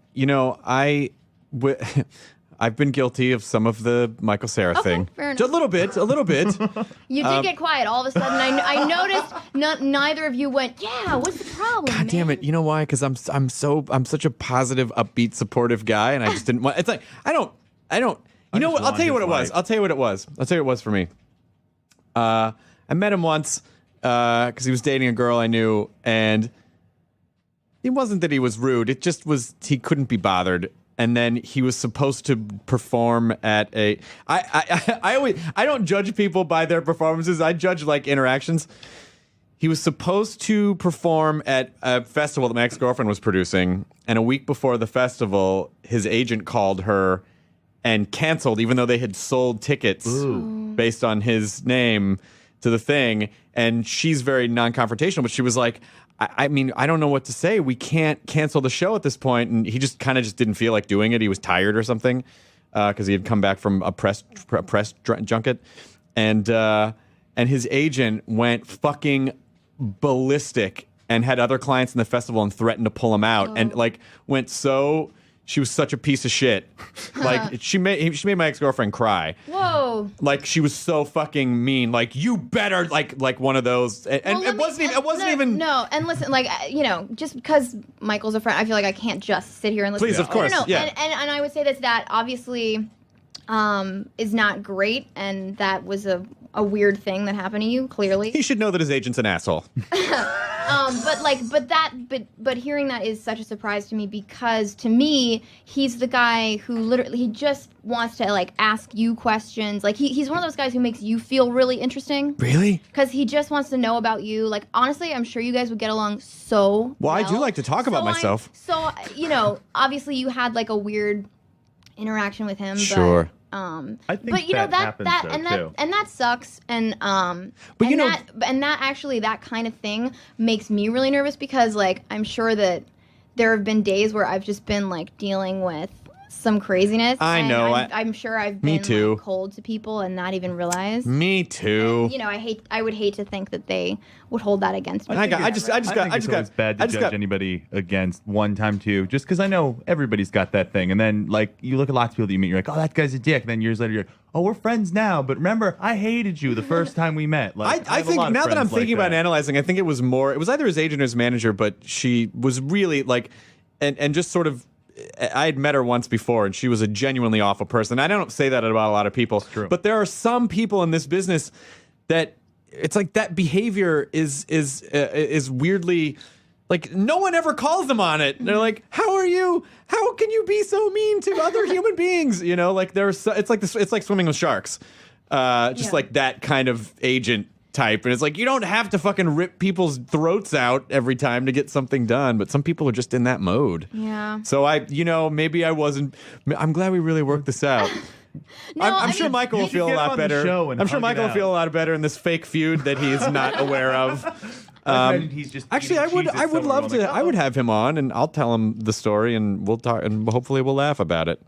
I've been guilty of some of the Michael Cera thing. Fair enough. Just a little bit. You did get quiet all of a sudden. I noticed neither of you went, yeah, what's the problem? God damn it. You know why? Because I'm such a positive, upbeat, supportive guy, and I just didn't want. It's like I don't. You know what? I'll tell you what it was. I'll tell you what it was for me. I met him once because he was dating a girl I knew, and it wasn't that he was rude. It just was he couldn't be bothered. And then he was supposed to perform at a. I don't judge people by their performances. I judge like interactions. He was supposed to perform at a festival that my ex-girlfriend was producing, and a week before the festival, his agent called her and canceled, even though they had sold tickets based on his name to the thing. And she's very non-confrontational, but she was like, I mean, I don't know what to say. We can't cancel the show at this point. And he just kind of just didn't feel like doing it. He was tired or something because he had come back from a press junket. And his agent went fucking ballistic and had other clients in the festival and threatened to pull him out. And like went so... She was such a piece of shit. Like she made my ex-girlfriend cry. Whoa! Like she was so fucking mean. Like you better like one of those. And it wasn't even. No, and listen, like just because Michael's a friend, I feel like I can't just sit here and listen. Please, of course, no. yeah. And I would say that obviously is not great, and that was a weird thing that happened to you. Clearly, he should know that his agent's an asshole. But hearing that is such a surprise to me because to me he's the guy who literally he just wants to like ask you questions. Like he's one of those guys who makes you feel really interesting. Really? Because he just wants to know about you. Like honestly, I'm sure you guys would get along so well. I do like to talk about myself. So obviously you had like a weird interaction with him. Sure. But, I think but that happens too. and that sucks and that actually that kind of thing makes me really nervous because like I'm sure that there have been days where I've just been like dealing with some craziness. I know. I'm sure I've been like, cold to people and not even realize. Me too. And, I would hate to think that they would hold that against me. It's bad to judge anybody against one time too, just because I know everybody's got that thing, and then like you look at lots of people that you meet, you're like, oh, that guy's a dick. And then years later, you're like, oh, we're friends now. But remember, I hated you the first time we met. Like, I think now that I'm thinking about analyzing, I think it was either his agent or his manager, but she was really like, and just sort of. I had met her once before, and she was a genuinely awful person. I don't say that about a lot of people, but there are some people in this business that it's like that behavior is weirdly like no one ever calls them on it. They're like, "How are you? How can you be so mean to other human beings?" Like it's like this. It's like swimming with sharks, like that kind of agent type. And it's like you don't have to fucking rip people's throats out every time to get something done, but some people are just in that mode. Yeah. So maybe I wasn't. I'm glad we really worked this out. I'm sure Michael will feel a lot better. I'm sure Michael will feel a lot better in this fake feud that he's not aware of. He's just actually, I would love to. I would have him on, and I'll tell him the story, and we'll talk, and hopefully we'll laugh about it.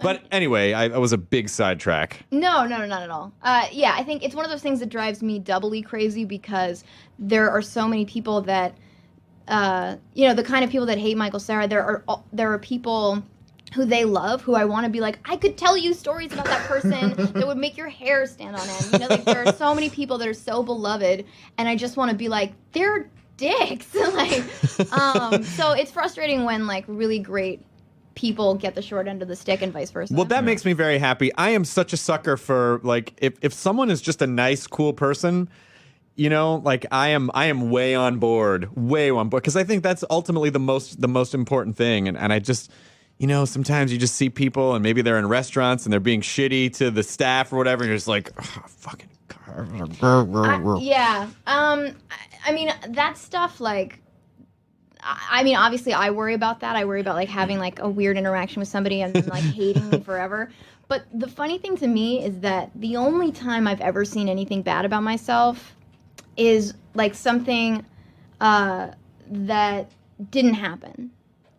But anyway, I was a big sidetrack. No, not at all. Yeah, I think it's one of those things that drives me doubly crazy because there are so many people that, the kind of people that hate Michael Cera. There are people who they love, who I want to be like, I could tell you stories about that person that would make your hair stand on end. You know, like there are so many people that are so beloved, and I just want to be like, they're dicks. Like, so it's frustrating when like really great people get the short end of the stick and vice versa. Well, that makes me very happy. I am such a sucker for like if someone is just a nice, cool person. You know, like I am way on board, because I think that's ultimately the most important thing. And I just, you know, sometimes you just see people and maybe they're in restaurants and they're being shitty to the staff or whatever, and you're just like, oh, fucking. Yeah. I mean, that stuff, like, I mean, obviously I worry about that. I worry about like having like a weird interaction with somebody and then like hating me forever. But the funny thing to me is that the only time I've ever seen anything bad about myself is like something that didn't happen.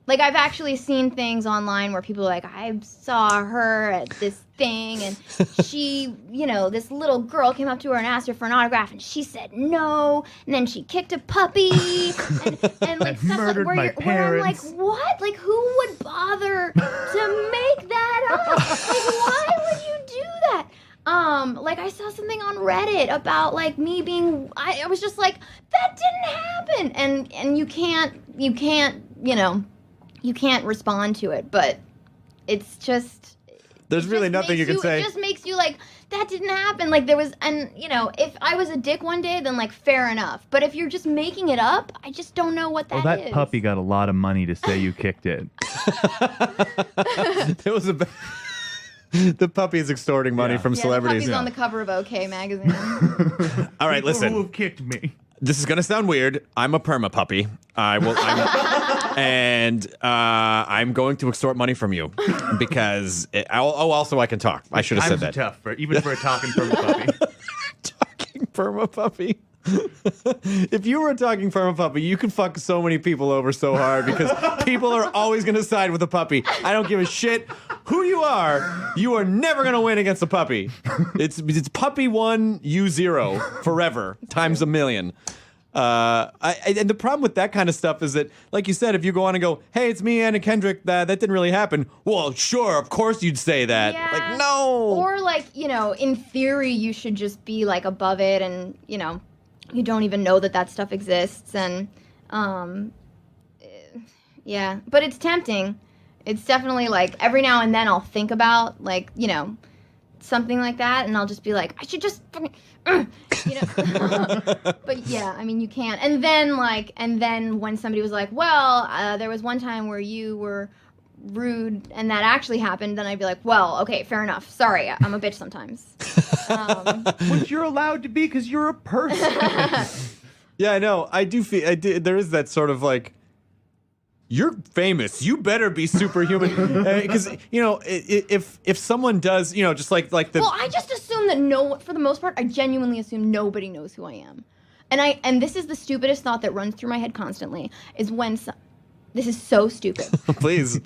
Like I've actually seen things online where people are like, I saw her at this thing and she, you know, this little girl came up to her and asked her for an autograph and she said no, and then she kicked a puppy and like stuff murdered like, my where I'm like, parents. what? Like who would bother to make that up? Like why would you do that? Like I saw something on Reddit about like me being, I was just like, that didn't happen. And you can't, you know, you can't respond to it, but it's just, There's really nothing you can say. It just makes you like, that didn't happen. Like there was, and you know, if I was a dick one day, then like fair enough. But if you're just making it up, I just don't know what that is. Well, that puppy got a lot of money to say you kicked it. There was a. The puppy is extorting money from celebrities. The puppy's on the cover of OK magazine. All right, listen. Who have kicked me? This is gonna sound weird. I'm a perma puppy. I'm going to extort money from you because. Also, I can talk. I should have said that. Tough, even for a talking perma puppy. Talking perma puppy. If you were a talking perma puppy, you could fuck so many people over so hard because people are always going to side with a puppy. I don't give a shit who you are. You are never going to win against a puppy. It's puppy 1, you 0 forever times a million. And the problem with that kind of stuff is that, like you said, if you go on and go, "Hey, it's me, Anna Kendrick," that didn't really happen. Well, sure, of course you'd say that. Yeah. Like, no. Or like, you know, in theory, you should just be like above it, and you know, you don't even know that stuff exists, and yeah. But it's tempting. It's definitely like every now and then I'll think about like, you know, something like that, and I'll just be like, I should just fucking. You know, but yeah, I mean, you can't. And then when somebody was like, well, there was one time where you were rude and that actually happened, then I'd be like, well, okay, fair enough. Sorry, I'm a bitch sometimes. Which you're allowed to be because you're a person. Yeah, I know. I do feel there is that sort of like, you're famous. You better be superhuman, because you know if someone does, you know, just like the. Well, I just assume that for the most part, I genuinely assume nobody knows who I am, and this is the stupidest thought that runs through my head constantly is when this is so stupid. Please.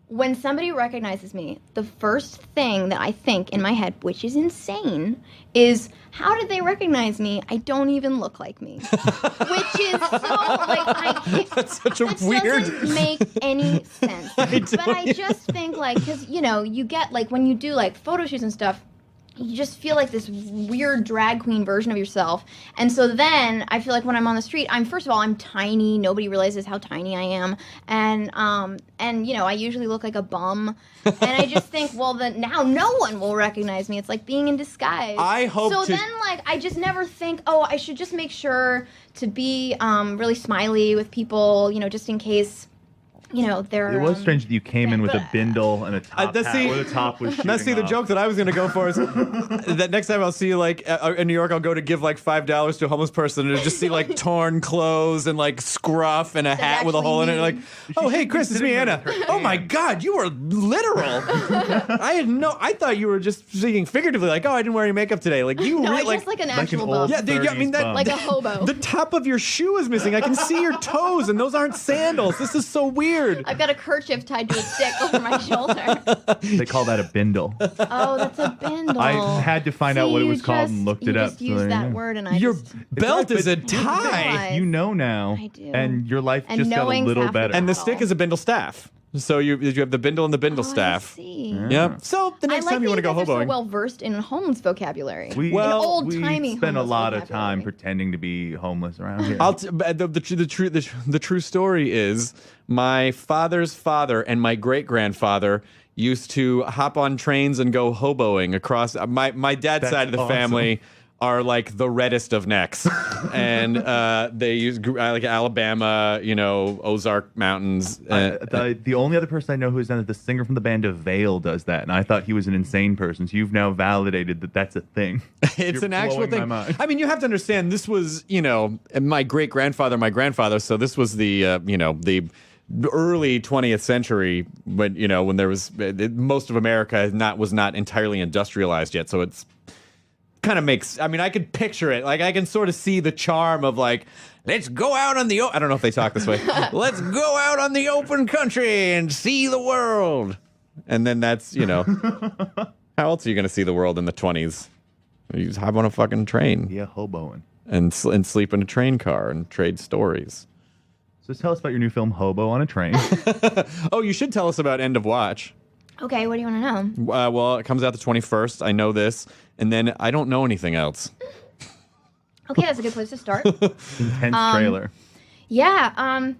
When somebody recognizes me, the first thing that I think in my head, which is insane, is how did they recognize me? I don't even look like me. Which is so, like, that's such a weird... doesn't make any sense. But I just think, like, because, you know, you get, like, when you do, like, photo shoots and stuff, you just feel like this weird drag queen version of yourself. And so then I feel like when I'm on the street, first of all, I'm tiny. Nobody realizes how tiny I am. And you know, I usually look like a bum. And I just think, well, then now no one will recognize me. It's like being in disguise. I hope so then, like, I just never think, oh, I should just make sure to be really smiley with people, you know, just in case... You know, there. It was strange that you came in with a bindle and a top hat where the top was shooting the off. joke that I was going to go for is that next time I'll see you, like, in New York, I'll go to give, like, $5 to a homeless person and just see, like, torn clothes and, like, scruff and a hat with a hole in it. And like, oh, hey, Chris, it's me, Anna. Oh, my God, you were literal. I thought you were just speaking figuratively, like, oh, I didn't wear any makeup today. Like, you no, really, just like an actual bum. Yeah, I mean, that, like a hobo. The top of your shoe is missing. I can see your toes, and those aren't sandals. This is so weird. I've got a kerchief tied to a stick over my shoulder. They call that a bindle. Oh, that's a bindle. I had to find out what it was called and looked it up. You just used that word, and your belt is a tie. You know now. I do. And your life And just got a knowing's little half the better. And the battle. stick is a bindle staff. So you have the bindle and the bindle I staff. see. Yep. So the next I like time you want to go that you guys are hoboing. so well versed in homeless vocabulary. We, In old-timey we spend a homeless lot of vocabulary. time pretending to be homeless around here. The true story is my father's father and my great grandfather used to hop on trains and go hoboing across. My dad's That's side of the awesome. family are like the reddest of necks, and they use like Alabama, Ozark Mountains. The only other person I know who's done it, the singer from the band of Veil, does that, and I thought he was an insane person. So you've now validated that that's a thing. It's You're an actual blowing thing. my mind. I mean, you have to understand. This was, my great grandfather, my grandfather. So this was the, the early 20th century when there was most of America was not entirely industrialized yet. So it's kind of makes. I mean, I could picture it. Like I can sort of see the charm of like, let's go out on the. I don't know if they talk this way. Let's go out on the open country and see the world. And then that's how else are you going to see the world in the 20s? You just hop on a fucking train Yeah, hoboing. and sleep in a train car and trade stories. So tell us about your new film, Hobo on a Train. Oh, you should tell us about End of Watch. Okay, what do you want to know? Well, it comes out the 21st. I know this. And then I don't know anything else. Okay, that's a good place to start. Intense trailer. Yeah,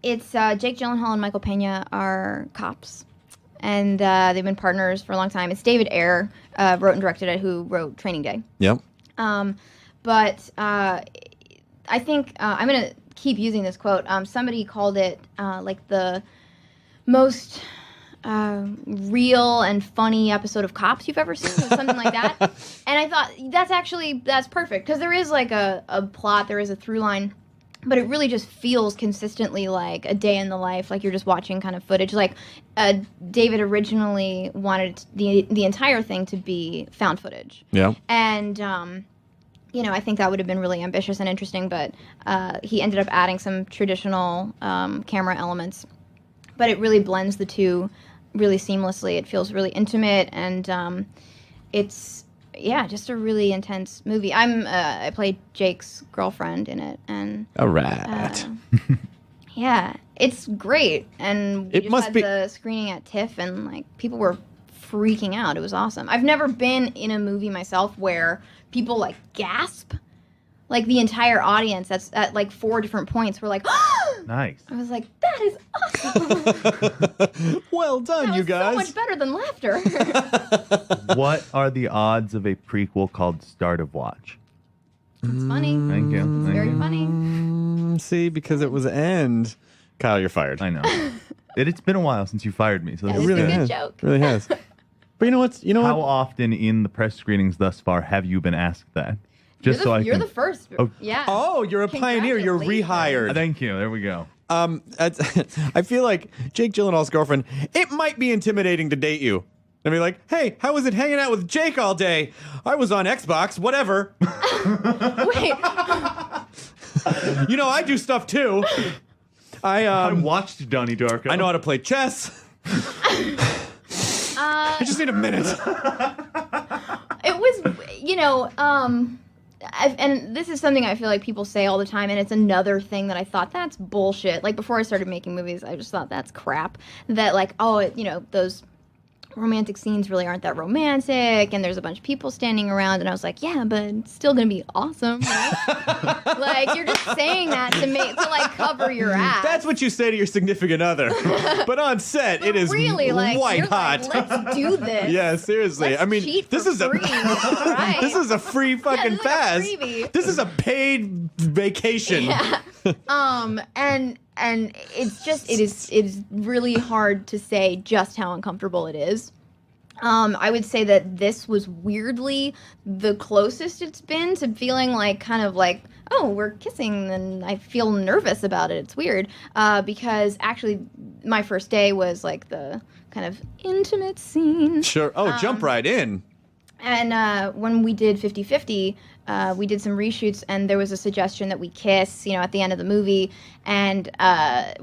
it's Jake Gyllenhaal and Michael Pena are cops, and they've been partners for a long time. It's David Ayer wrote and directed it, who wrote Training Day. Yep. But I think I'm going to keep using this quote. Somebody called it like the most real and funny episode of Cops you've ever seen, or something like that. And I thought that's perfect, because there is like a plot, there is a through line, but it really just feels consistently like a day in the life, like you're just watching kind of footage. Like David originally wanted the entire thing to be found footage. Yeah. And I think that would have been really ambitious and interesting, but he ended up adding some traditional camera elements. But it really blends the two really seamlessly. It feels really intimate, and it's just a really intense movie. I played Jake's girlfriend in it, and All right. yeah, it's great. And we It just must had be- the screening at TIFF, and like people were freaking out. It was awesome. I've never been in a movie myself where people like gasp. Like the entire audience, that's at like 4 different points, were like, Nice. I was like, that is awesome. Well done, That you was guys. so much better than laughter. What are the odds of a prequel called Start of Watch? It's funny. Thank you. It's Thank very you. funny. See, because it was End. Kyle, you're fired. I know. It's been a while since you fired me, so That this is is a good. good has. joke. It really has. But you know what? How often in the press screenings thus far have you been asked that? Just so I You're can. the first. Oh. Yeah. Oh, you're a pioneer. You're Congratulations. rehired. Thank you. There we go. I feel like Jake Gyllenhaal's girlfriend, it might be intimidating to date you. I mean, like, hey, how was it hanging out with Jake all day? I was on Xbox, whatever. Wait. I do stuff too. I watched Donnie Darko. I know how to play chess. I just need a minute. It was, and this is something I feel like people say all the time, and it's another thing that I thought, that's bullshit. Like, before I started making movies, I just thought that's crap. That, like, those romantic scenes really aren't that romantic, and there's a bunch of people standing around, and I was like, yeah, but it's still gonna be awesome, right? Like, you're just saying that to cover your ass. That's what you say to your significant other. But on set, But it is really, like, white you're hot. like, let's do this. Yeah, seriously. Let's I mean, cheat this for is free. Right. this is a free fucking this is like a pass. freebie. This is a paid vacation. Yeah. And it's just it is really hard to say just how uncomfortable it is. I would say that this was weirdly the closest it's been to feeling like kind of like, oh, we're kissing, and I feel nervous about it. It's weird because actually my first day was like the kind of intimate scene. Sure. Oh, jump right in. And when we did 50-50, we did some reshoots, and there was a suggestion that we kiss, at the end of the movie, and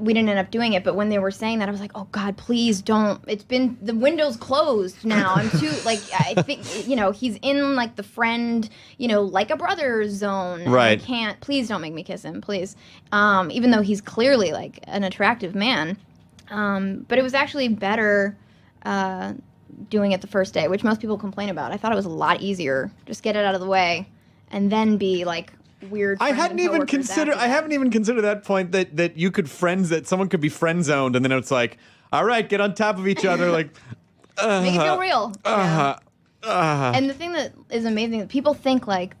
we didn't end up doing it. But when they were saying that, I was like, oh, God, please don't. The window's closed now. I'm too, I think, he's in, the friend, like a brother zone. And Right. I can't, please don't make me kiss him, please. Even though he's clearly, an attractive man. But it was actually better doing it the first day, which most people complain about. I thought it was a lot easier. Just get it out of the way, and then be like weird. I haven't even considered that point that you could that someone could be friend zoned, and then it's like, all right, get on top of each other, like make it feel real. And the thing that is amazing is people think like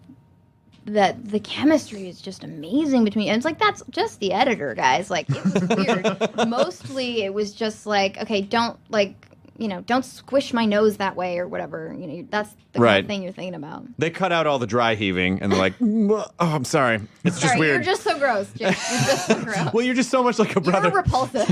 that the chemistry is just amazing between, and it's like, that's just the editor, guys. Like, it was weird. Mostly it was just like, okay, don't don't squish my nose that way or whatever. That's the kind of thing you're thinking about. They cut out all the dry heaving and they're like, oh, I'm sorry. It's just weird. You're just so gross, Jake. You're just so gross. Well, you're just so much like a brother. You're repulsive.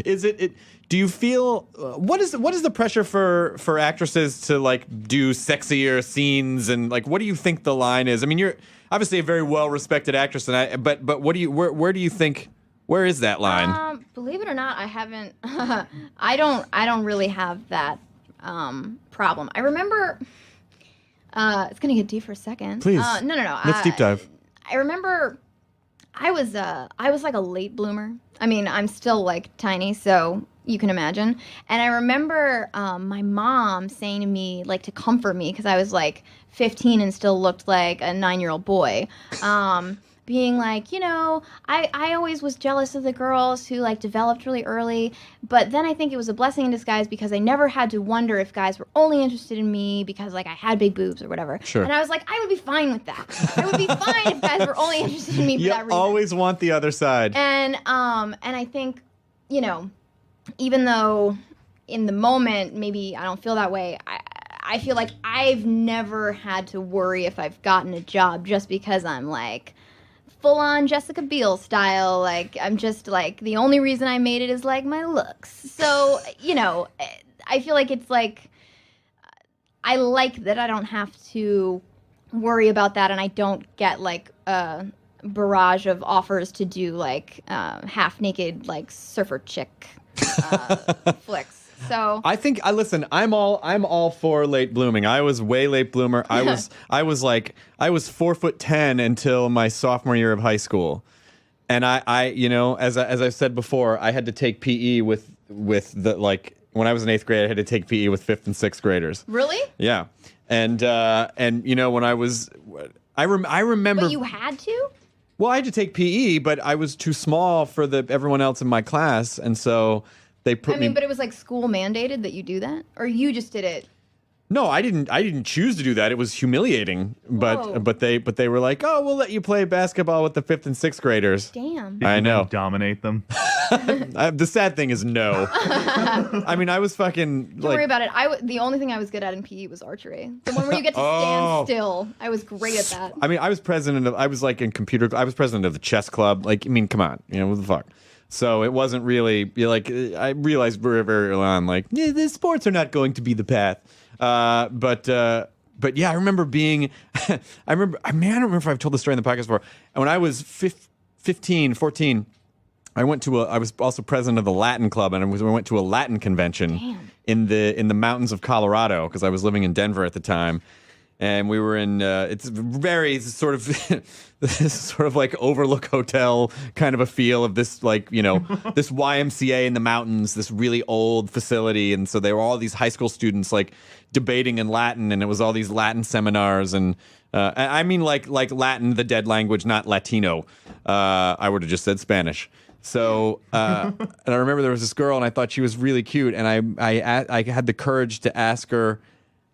Is it do you feel what is the pressure for actresses to like do sexier scenes, and like what do you think the line is? I mean, you're obviously a very well respected actress, and but what do you where do you think, where is that line? Believe it or not, I haven't I don't really have that problem. I remember it's gonna get deep for a second. Please. No. Let's deep dive. I remember I was like a late bloomer. I mean, I'm still like tiny, so you can imagine. And I remember my mom saying to me, like, to comfort me, because I was like 15 and still looked like a 9-year-old boy, being like, I always was jealous of the girls who like developed really early, but then I think it was a blessing in disguise because I never had to wonder if guys were only interested in me because like I had big boobs or whatever. Sure. And I was like, I would be fine with that. I would be fine if guys were only interested in me for that reason. You always want the other side. And I think, even though in the moment maybe I don't feel that way, I feel like I've never had to worry if I've gotten a job just because I'm like full-on Jessica Biel style. Like, I'm just like, the only reason I made it is like my looks. So, I feel like it's like, I like that I don't have to worry about that, and I don't get like a barrage of offers to do like half-naked like surfer chick flicks. So I think listen. I'm all for late blooming. I was way late bloomer. I was 4'10" until my sophomore year of high school, and I as I've said before, I had to take PE with the like when I was in 8th grade. I had to take PE with 5th and 6th graders. Really? Yeah, and when I was, I remember. But you had to. Well, I had to take PE, but I was too small for everyone else in my class, and so they put me. But it was like school mandated that you do that, or you just did it. No, I didn't choose to do that. It was humiliating, but they were like, "Oh, we'll let you play basketball with the 5th and 6th graders." Damn. I know. Dominate them. The sad thing is no. I mean, I was fucking. Don't worry about it. The only thing I was good at in PE was archery. The one where you get to stand still. I was great at that. I mean, I was president of the chess club. Like, I mean, come on, what the fuck. So it wasn't really I realized very, very early on, like, the sports are not going to be the path. But yeah, I remember being, I don't remember if I've told the story in the podcast before. And when I was 14, I was also president of the Latin club, and we went to a Latin convention in the mountains of Colorado, because I was living in Denver at the time. And we were in, it's very sort of, this sort of like Overlook Hotel kind of a feel of this, like, this YMCA in the mountains, this really old facility. And so there were all these high school students like debating in Latin, and it was all these Latin seminars. And I mean like Latin, the dead language, not Latino. I would have just said Spanish. So, and I remember there was this girl, and I thought she was really cute. And I had the courage to ask her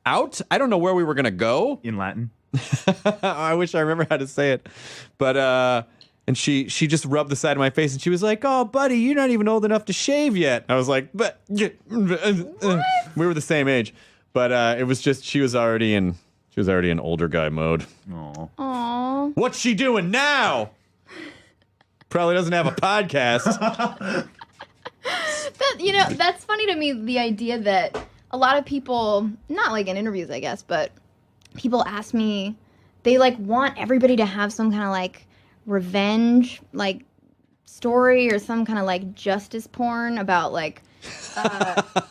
out. I don't know where we were gonna go In Latin. I wish I remember how to say it, but and she just rubbed the side of my face, and she was like, "Oh, buddy, you're not even old enough to shave yet." I was like, "But we were the same age," but it was just she was already in older guy mode. Aww. What's she doing now? Probably doesn't have a podcast. That's funny to me. The idea that a lot of people, not like in interviews, I guess, but people ask me, they like want everybody to have some kind of like revenge like story or some kind of like justice porn about like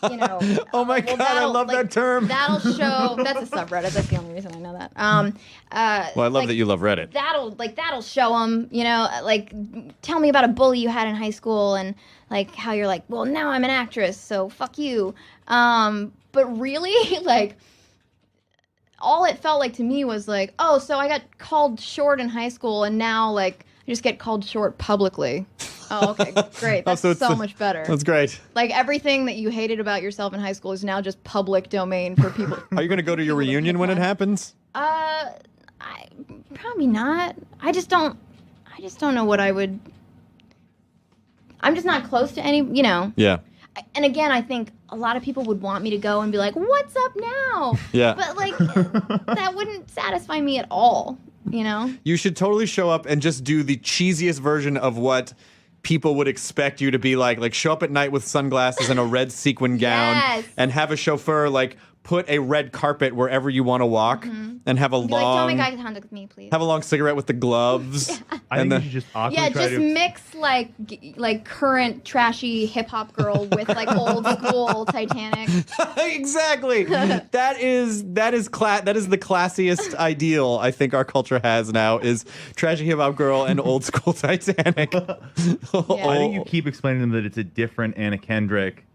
You know. Oh my God, I love that term. That'll show. That's a subreddit. That's the only reason I know that. Well, I love that you love Reddit. That'll show them. You know, like tell me about a bully you had in high school, and like how you're like, well, now I'm an actress, so fuck you. But really, like, all it felt like to me was like, oh, so I got called short in high school, and now like I just get called short publicly. Oh, okay, great. That's so much better. That's great. Like everything that you hated about yourself in high school is now just public domain for people. Are you going to go to your reunion when it happens? Probably not. I just don't know what I would. I'm just not close to any, you know. Yeah. And again, I think a lot of people would want me to go and be like, "What's up now?" Yeah. But like, that wouldn't satisfy me at all. You know. You should totally show up and just do the cheesiest version of what people would expect you to be like. Like, show up at night with sunglasses and a red sequin gown, Yes. and have a chauffeur like put a red carpet wherever you want to walk, and have a Be like, don't long make eye contact with me, please. have a long cigarette with the gloves. I think And you should just awkwardly Yeah, try just to. mix like current trashy hip hop girl with like old school Titanic. Exactly. That is the classiest ideal I think our culture has now is trashy hip hop girl and old school Titanic. I think you keep explaining to them that it's a different Anna Kendrick,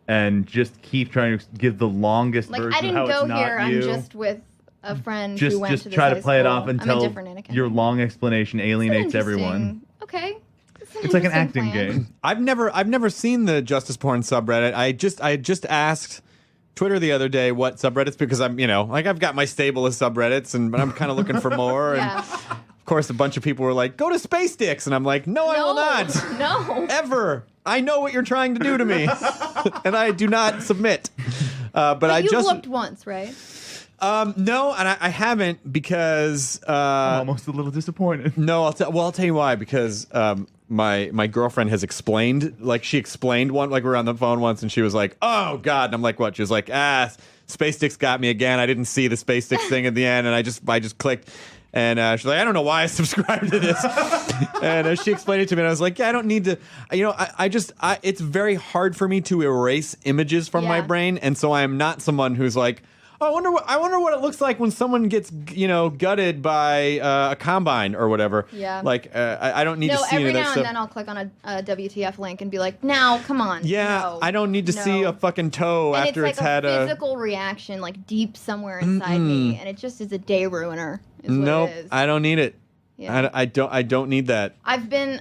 and just keep trying to give the longest Like version I didn't of how go it's not here. you. I'm just with a friend just who went to this try to high play it school. off I'm a until different Anna Kendrick. your long explanation alienates It's everyone. interesting. Okay. It's like an interesting acting plan. game. I've never seen the Justice Porn subreddit. I just asked Twitter the other day what subreddits, because I'm, you know, like I've got my stable of subreddits, but I'm kind of looking for more. Yeah. And of course, a bunch of people were like, "Go to Space Dicks," and I'm like, "No, I will not." No. Ever. I know what you're trying to do to me, and I do not submit. But I You've just looked once, right? no, and I haven't because I'm almost a little disappointed. no, I'll tell you why, because my girlfriend has explained, like she explained one, like we were on the phone once and she was like, "Oh God," and I'm like, "What?" She was like, Space Dicks got me again. I didn't see the Space Dicks thing at the end, and I just clicked. And she's like, "I don't know why I subscribed to this." And she explained it to me, and I was like, "Yeah, I don't need to." You know, it's very hard for me to erase images from my Yeah. brain, and so I am not someone who's like, "Oh, I wonder what it looks like when someone gets, you know, gutted by a combine or whatever." Yeah. Like, I don't need No, to see any every of that now stuff. and then I'll click on a WTF link and be like, "Now, come on." Yeah, no, I don't need to see no. a fucking toe And after it's like had a physical reaction, like deep somewhere inside me, and it just is a day ruiner. Is Nope, what it is. I don't need it. Yeah. I don't need that. I've been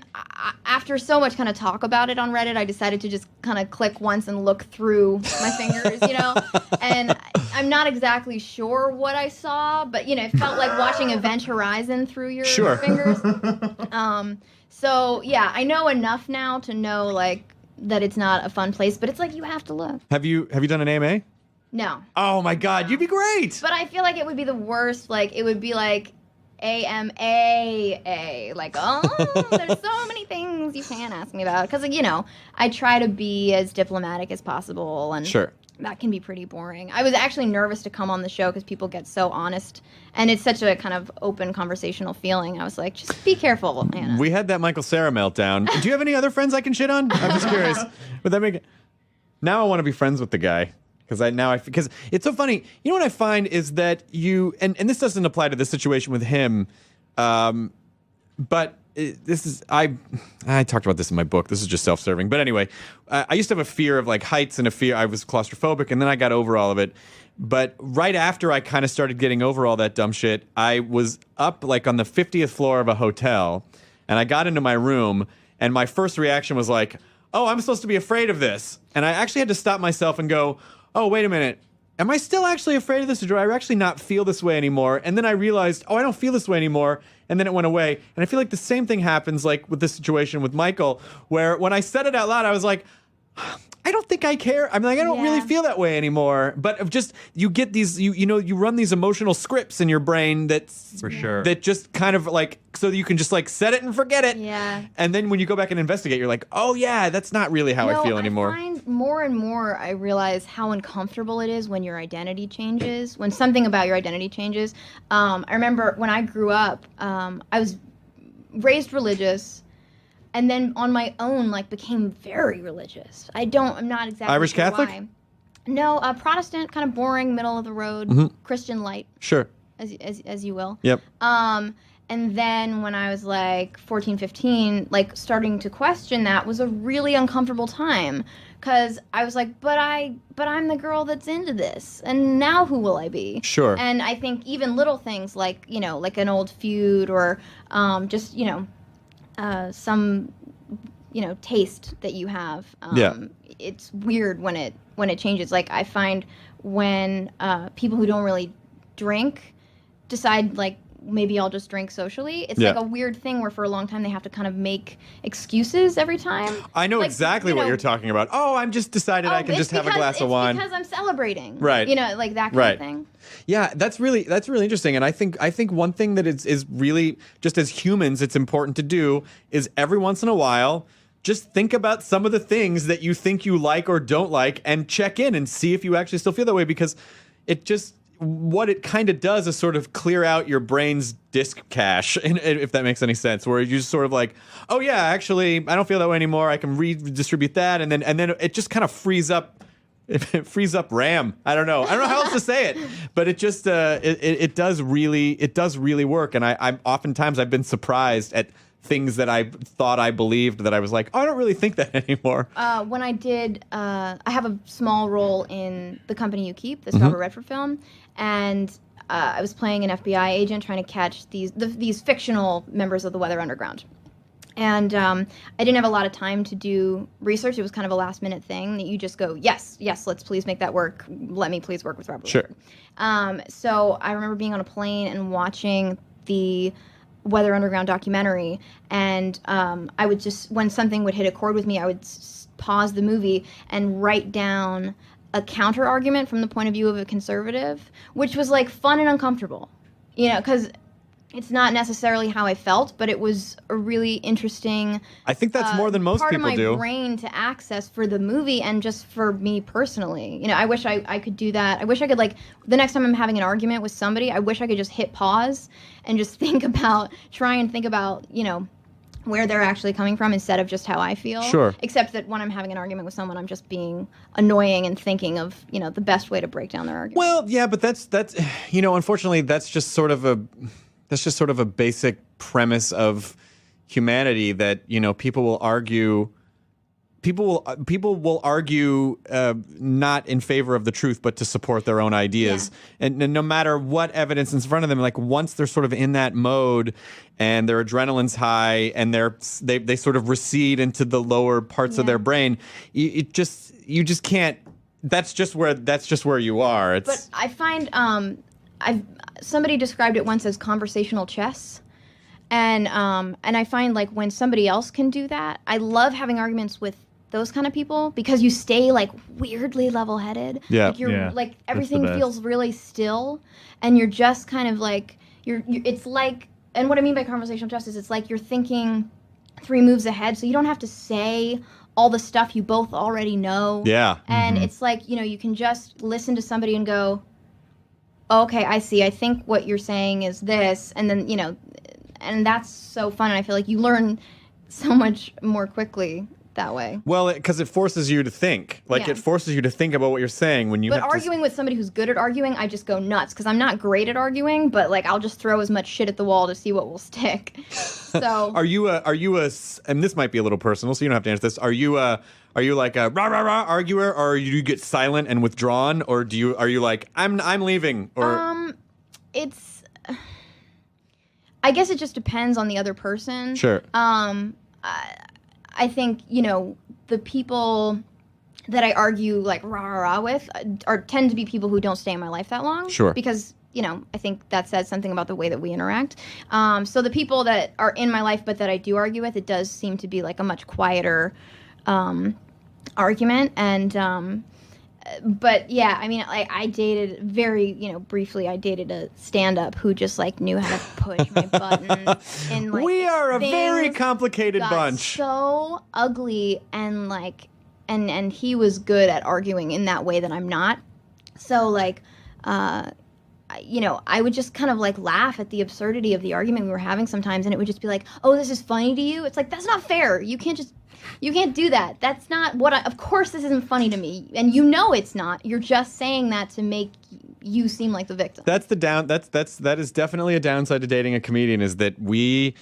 after so much kind of talk about it on Reddit, I decided to just kind of click once and look through my fingers, you know. And I'm not exactly sure what I saw, but you know, it felt like watching Event Horizon through your Sure. fingers. So yeah, I know enough now to know like that it's not a fun place, but it's like you have to look. Have you done an AMA? No, Oh my God, you'd be great. but I feel like it would be the worst. Like it would be like AMAA. Like, oh, there's so many things you can ask me about. Because, you know, I try to be as diplomatic as possible. And Sure. that can be pretty boring. I was actually nervous to come on the show because people get so honest. And it's such a kind of open conversational feeling. I was like, just be careful, Anna. We had that Michael Cera meltdown. Do you have any other friends I can shit on? I'm just curious. Would that make it? Now I want to be friends with the guy. Because it's so funny. You know what I find is that and this doesn't apply to this situation with him, but this is I talked about this in my book. This is just self-serving. But anyway, I used to have a fear of like heights and a fear. I was claustrophobic, and then I got over all of it. But right after I kind of started getting over all that dumb shit, I was up like on the 50th floor of a hotel, and I got into my room, and my first reaction was like, "Oh, I'm supposed to be afraid of this," and I actually had to stop myself and go, "Oh, wait a minute. Am I still actually afraid of this, or do I actually not feel this way anymore?" And then I realized, oh, I don't feel this way anymore. And then it went away. And I feel like the same thing happens like with this situation with Michael, where when I said it out loud, I was like, I don't think I care. I'm like, I don't really Yeah. feel that way anymore. But of just, you get these, you run these emotional scripts in your brain For sure. that just kind of like, so that you can just like set it and forget it. Yeah. And then when you go back and investigate, you're like, oh yeah, that's not really how I feel anymore. I find more and more I realize how uncomfortable it is when your identity changes, when something about your identity changes. I remember when I grew up, I was raised religious, and then on my own, like, became very religious. I'm not exactly Irish sure Catholic? why. No, Protestant, kind of boring, middle of the road, Christian light, Sure. as you will. Yep. And then when I was like 14, 15, like starting to question that was a really uncomfortable time, because I was like, but I'm the girl that's into this, and now who will I be? Sure. And I think even little things like, you know, like an old feud or just, you know, some, you know, taste that you have. It's weird when it changes. Like, I find when people who don't really drink decide, like, maybe I'll just drink socially. It's like a weird thing where for a long time they have to kind of make excuses every time. I know like, exactly what you're talking about. Oh, I'm just decided I can just have a glass of wine. Because I'm celebrating. Right. You know, like that kind of thing. Yeah, that's really interesting. And I think one thing that is really, just as humans, it's important to do is every once in a while just think about some of the things that you think you like or don't like and check in and see if you actually still feel that way, because it just, what it kind of does is sort of clear out your brain's disk cache, if that makes any sense, where you just sort of like, oh yeah, actually, I don't feel that way anymore. I can redistribute that, and then it just kind of frees up. It frees up RAM. I don't know how else to say it, but it just it does really work. And I'm oftentimes I've been surprised at things that I thought I believed that I was like, oh, I don't really think that anymore. When I did, I have a small role in The Company You Keep, this Robert Redford film, and I was playing an FBI agent trying to catch these fictional members of the Weather Underground. And I didn't have a lot of time to do research. It was kind of a last-minute thing that you just go, yes, let's please make that work. Let me please work with Robert Redford. So I remember being on a plane and watching the Weather Underground documentary, and I would just, when something would hit a chord with me, I would pause the movie and write down a counter argument from the point of view of a conservative, which was like fun and uncomfortable, you know, because it's not necessarily how I felt, but it was a really interesting. I think that's more than most people do. Part of my brain to access for the movie and just for me personally. You know, I wish I could do that. I wish I could, like, the next time I'm having an argument with somebody, I wish I could just hit pause and just try and think about, you know, where they're actually coming from instead of just how I feel. Sure. Except that when I'm having an argument with someone, I'm just being annoying and thinking of, you know, the best way to break down their argument. Well, yeah, but that's you know, unfortunately, that's just sort of a basic premise of humanity, that, you know, people will argue not in favor of the truth, but to support their own ideas. Yeah. And no matter what evidence is in front of them, like, once they're sort of in that mode and their adrenaline's high and they sort of recede into the lower parts of their brain, you just can't. That's just where you are. But I find somebody described it once as conversational chess. And I find, like, when somebody else can do that, I love having arguments with those kind of people, because you stay, like, weirdly level-headed. Yeah. Like, you're like, everything feels really still, and you're just kind of like, it's like, and what I mean by conversational chess is, it's like you're thinking 3 moves ahead, so you don't have to say all the stuff you both already know. Yeah. And it's like, you know, you can just listen to somebody and go, okay, I see. I think what you're saying is this, and then, you know, and that's so fun, and I feel like you learn so much more quickly that way. Well, because it forces you to think. Like, it forces you to think about what you're saying when you But arguing with somebody who's good at arguing, I just go nuts, because I'm not great at arguing, but, like, I'll just throw as much shit at the wall to see what will stick. So Are you a, and this might be a little personal, so you don't have to answer this. Are you like a rah rah rah arguer, or do you get silent and withdrawn, or are you like, I'm leaving, or it's, I guess it just depends on the other person. Sure. I think, you know, the people that I argue, like, rah rah rah with tend to be people who don't stay in my life that long. Sure. Because, you know, I think that says something about the way that we interact. So the people that are in my life but that I do argue with, it does seem to be, like, a much quieter argument. And but yeah, I mean, like, I dated very, you know, briefly, I dated a stand-up who just, like, knew how to push my buttons. And, like, we are a very complicated got bunch. So ugly, and, like, and he was good at arguing in that way that I'm not. So, like, you I would just kind of like laugh at the absurdity of the argument we were having sometimes, and it would just be like, oh, this is funny to you? It's like, that's not fair. You can't do that. That's not of course this isn't funny to me. And it's not. You're just saying that to make you seem like the victim. That is definitely a downside to dating a comedian, is that we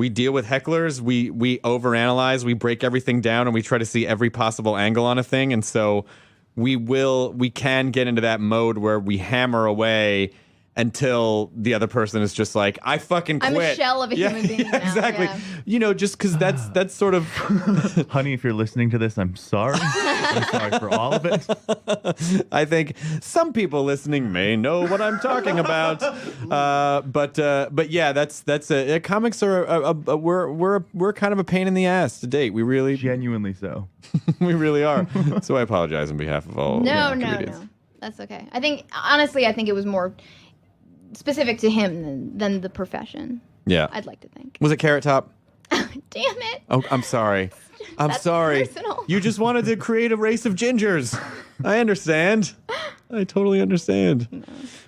deal with hecklers, we overanalyze, we break everything down, and we try to see every possible angle on a thing, and so we can get into that mode where we hammer away until the other person is just like, I fucking quit. I'm a shell of a human being now. Exactly. Yeah. Just because that's sort of... Honey, if you're listening to this, I'm sorry. I'm sorry for all of it. I think some people listening may know what I'm talking about. But yeah, that's comics are we're kind of a pain in the ass to date. We really... Genuinely so. We really are. So I apologize on behalf of all comedians. No. That's okay. Honestly, I think it was more specific to him than the profession. Yeah. I'd like to think. Was it Carrot Top? Damn it. Oh, I'm sorry. I'm That's sorry. personal. You just wanted to create a race of gingers. I understand. I totally understand. No.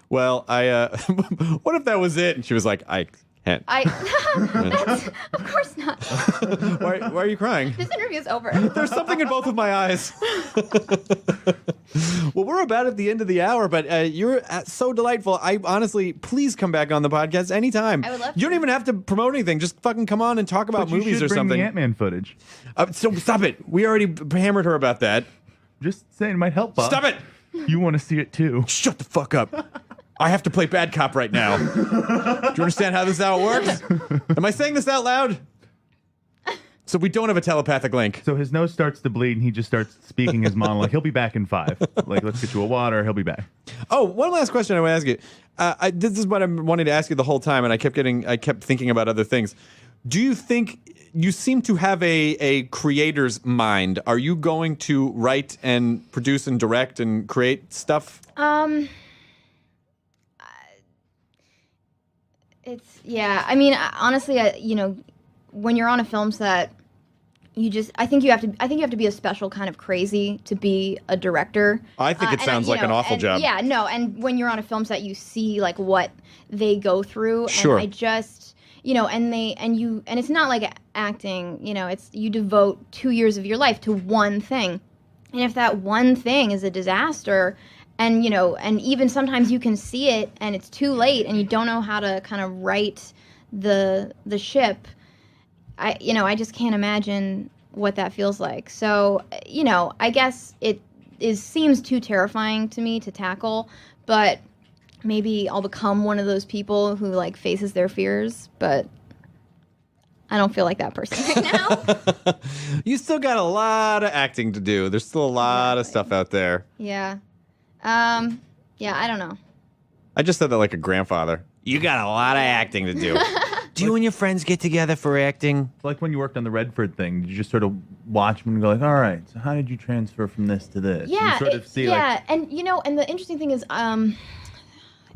Well, what if that was it? And she was like, I can't. That's, of course not. Why are you crying? This interview's over. There's something in both of my eyes. Well, we're about at the end of the hour, but you're so delightful. I honestly, please come back on the podcast anytime. I would love to. You don't even have to promote anything. Just fucking come on and talk about movies you should or bring something. The Ant-Man footage. So stop it. We already hammered her about that. Just saying, it might help, Bob. Stop it. You want to see it too. Shut the fuck up. I have to play bad cop right now. Do you understand how it works? Am I saying this out loud? So we don't have a telepathic link. So his nose starts to bleed, and he just starts speaking his monologue. He'll be back in 5. Like, let's get you a water. He'll be back. Oh, one last question I want to ask you. This is what I'm wanting to ask you the whole time, and I kept thinking about other things. Do you think you seem to have a creator's mind? Are you going to write and produce and direct and create stuff? I mean, honestly, when you're on a film set, I think you have to be a special kind of crazy to be a director. I think it sounds like an awful job. Yeah, no, and when you're on a film set, you see like what they go through. Sure. And I just, and it's not like acting, it's you devote 2 years of your life to one thing. And if that one thing is a disaster, and and even sometimes you can see it and it's too late and you don't know how to kind of right the ship, I just can't imagine what that feels like. So, I guess it seems too terrifying to me to tackle, but maybe I'll become one of those people who like faces their fears, but I don't feel like that person right now. You still got a lot of acting to do. There's still a lot of stuff out there. Yeah. Yeah, I don't know. I just said that like a grandfather. You got a lot of acting to do. Do you and your friends get together for acting? Like when you worked on the Redford thing, did you just sort of watch them and go like, all right, so how did you transfer from this to this? Yeah, and sort of see like, and and the interesting thing is,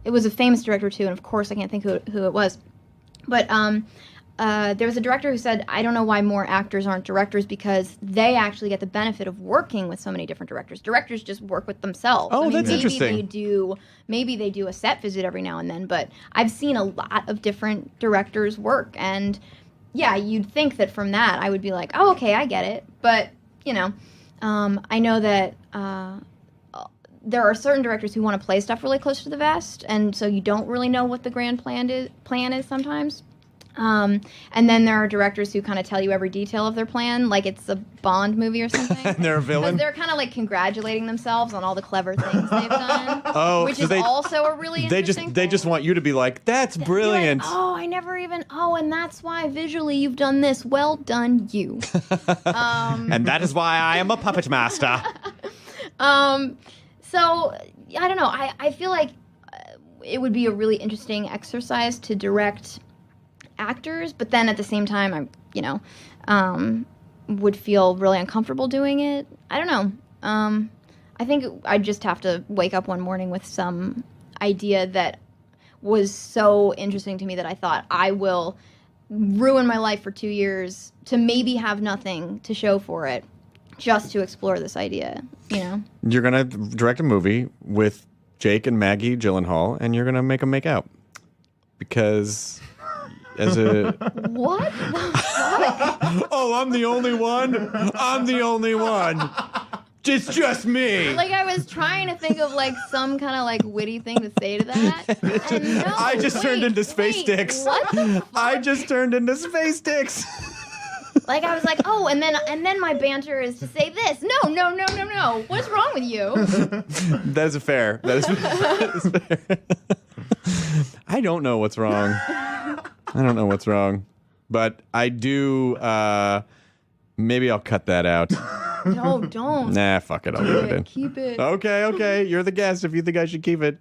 it was a famous director too, and of course I can't think who it was, but there was a director who said, I don't know why more actors aren't directors, because they actually get the benefit of working with so many different directors. Directors just work with themselves. Oh, that's interesting. Maybe they do a set visit every now and then, but I've seen a lot of different directors work, and yeah, you'd think that from that I would be like, oh, okay, I get it. But, I know that there are certain directors who want to play stuff really close to the vest, and so you don't really know what the grand plan is sometimes. And then there are directors who kind of tell you every detail of their plan, like it's a Bond movie or something. And they're a villain? Because they're kind of like congratulating themselves on all the clever things they've done. Oh, which so is also a really interesting thing. They just want you to be like, that's brilliant. Like, oh, I never even, and that's why visually you've done this. Well done, you. And that is why I am a puppet master. So, I don't know. I feel like it would be a really interesting exercise to direct actors, but then at the same time, would feel really uncomfortable doing it. I don't know. I think I'd just have to wake up one morning with some idea that was so interesting to me that I thought, I will ruin my life for 2 years to maybe have nothing to show for it, just to explore this idea, You're going to direct a movie with Jake and Maggie Gyllenhaal, and you're gonna make them make out because as a What the fuck? oh, I'm the only one. I'm the only one. It's just me. Like, I was trying to think of, like, some kind of, like, witty thing to say to that. And no, I just turned into space sticks. What the fuck? I just turned into space sticks. Like, I was like, oh, and then my banter is to say this. No. What's wrong with you? That is fair. That is fair. I don't know what's wrong. But I do. Maybe I'll cut that out. No, don't. Nah, fuck it. I'll leave it in. Keep it. Okay. You're the guest. If you think I should keep it,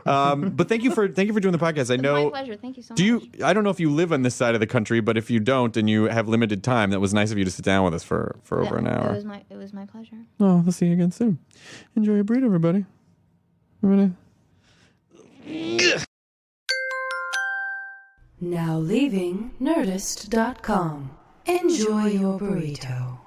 but thank you for doing the podcast. I know. My pleasure. Thank you so much. Do you? I don't know if you live on this side of the country, but if you don't and you have limited time, that was nice of you to sit down with us for over an hour. It was my pleasure. Oh, we'll see you again soon. Enjoy your breed, everybody. Now leaving Nerdist.com. Enjoy your burrito.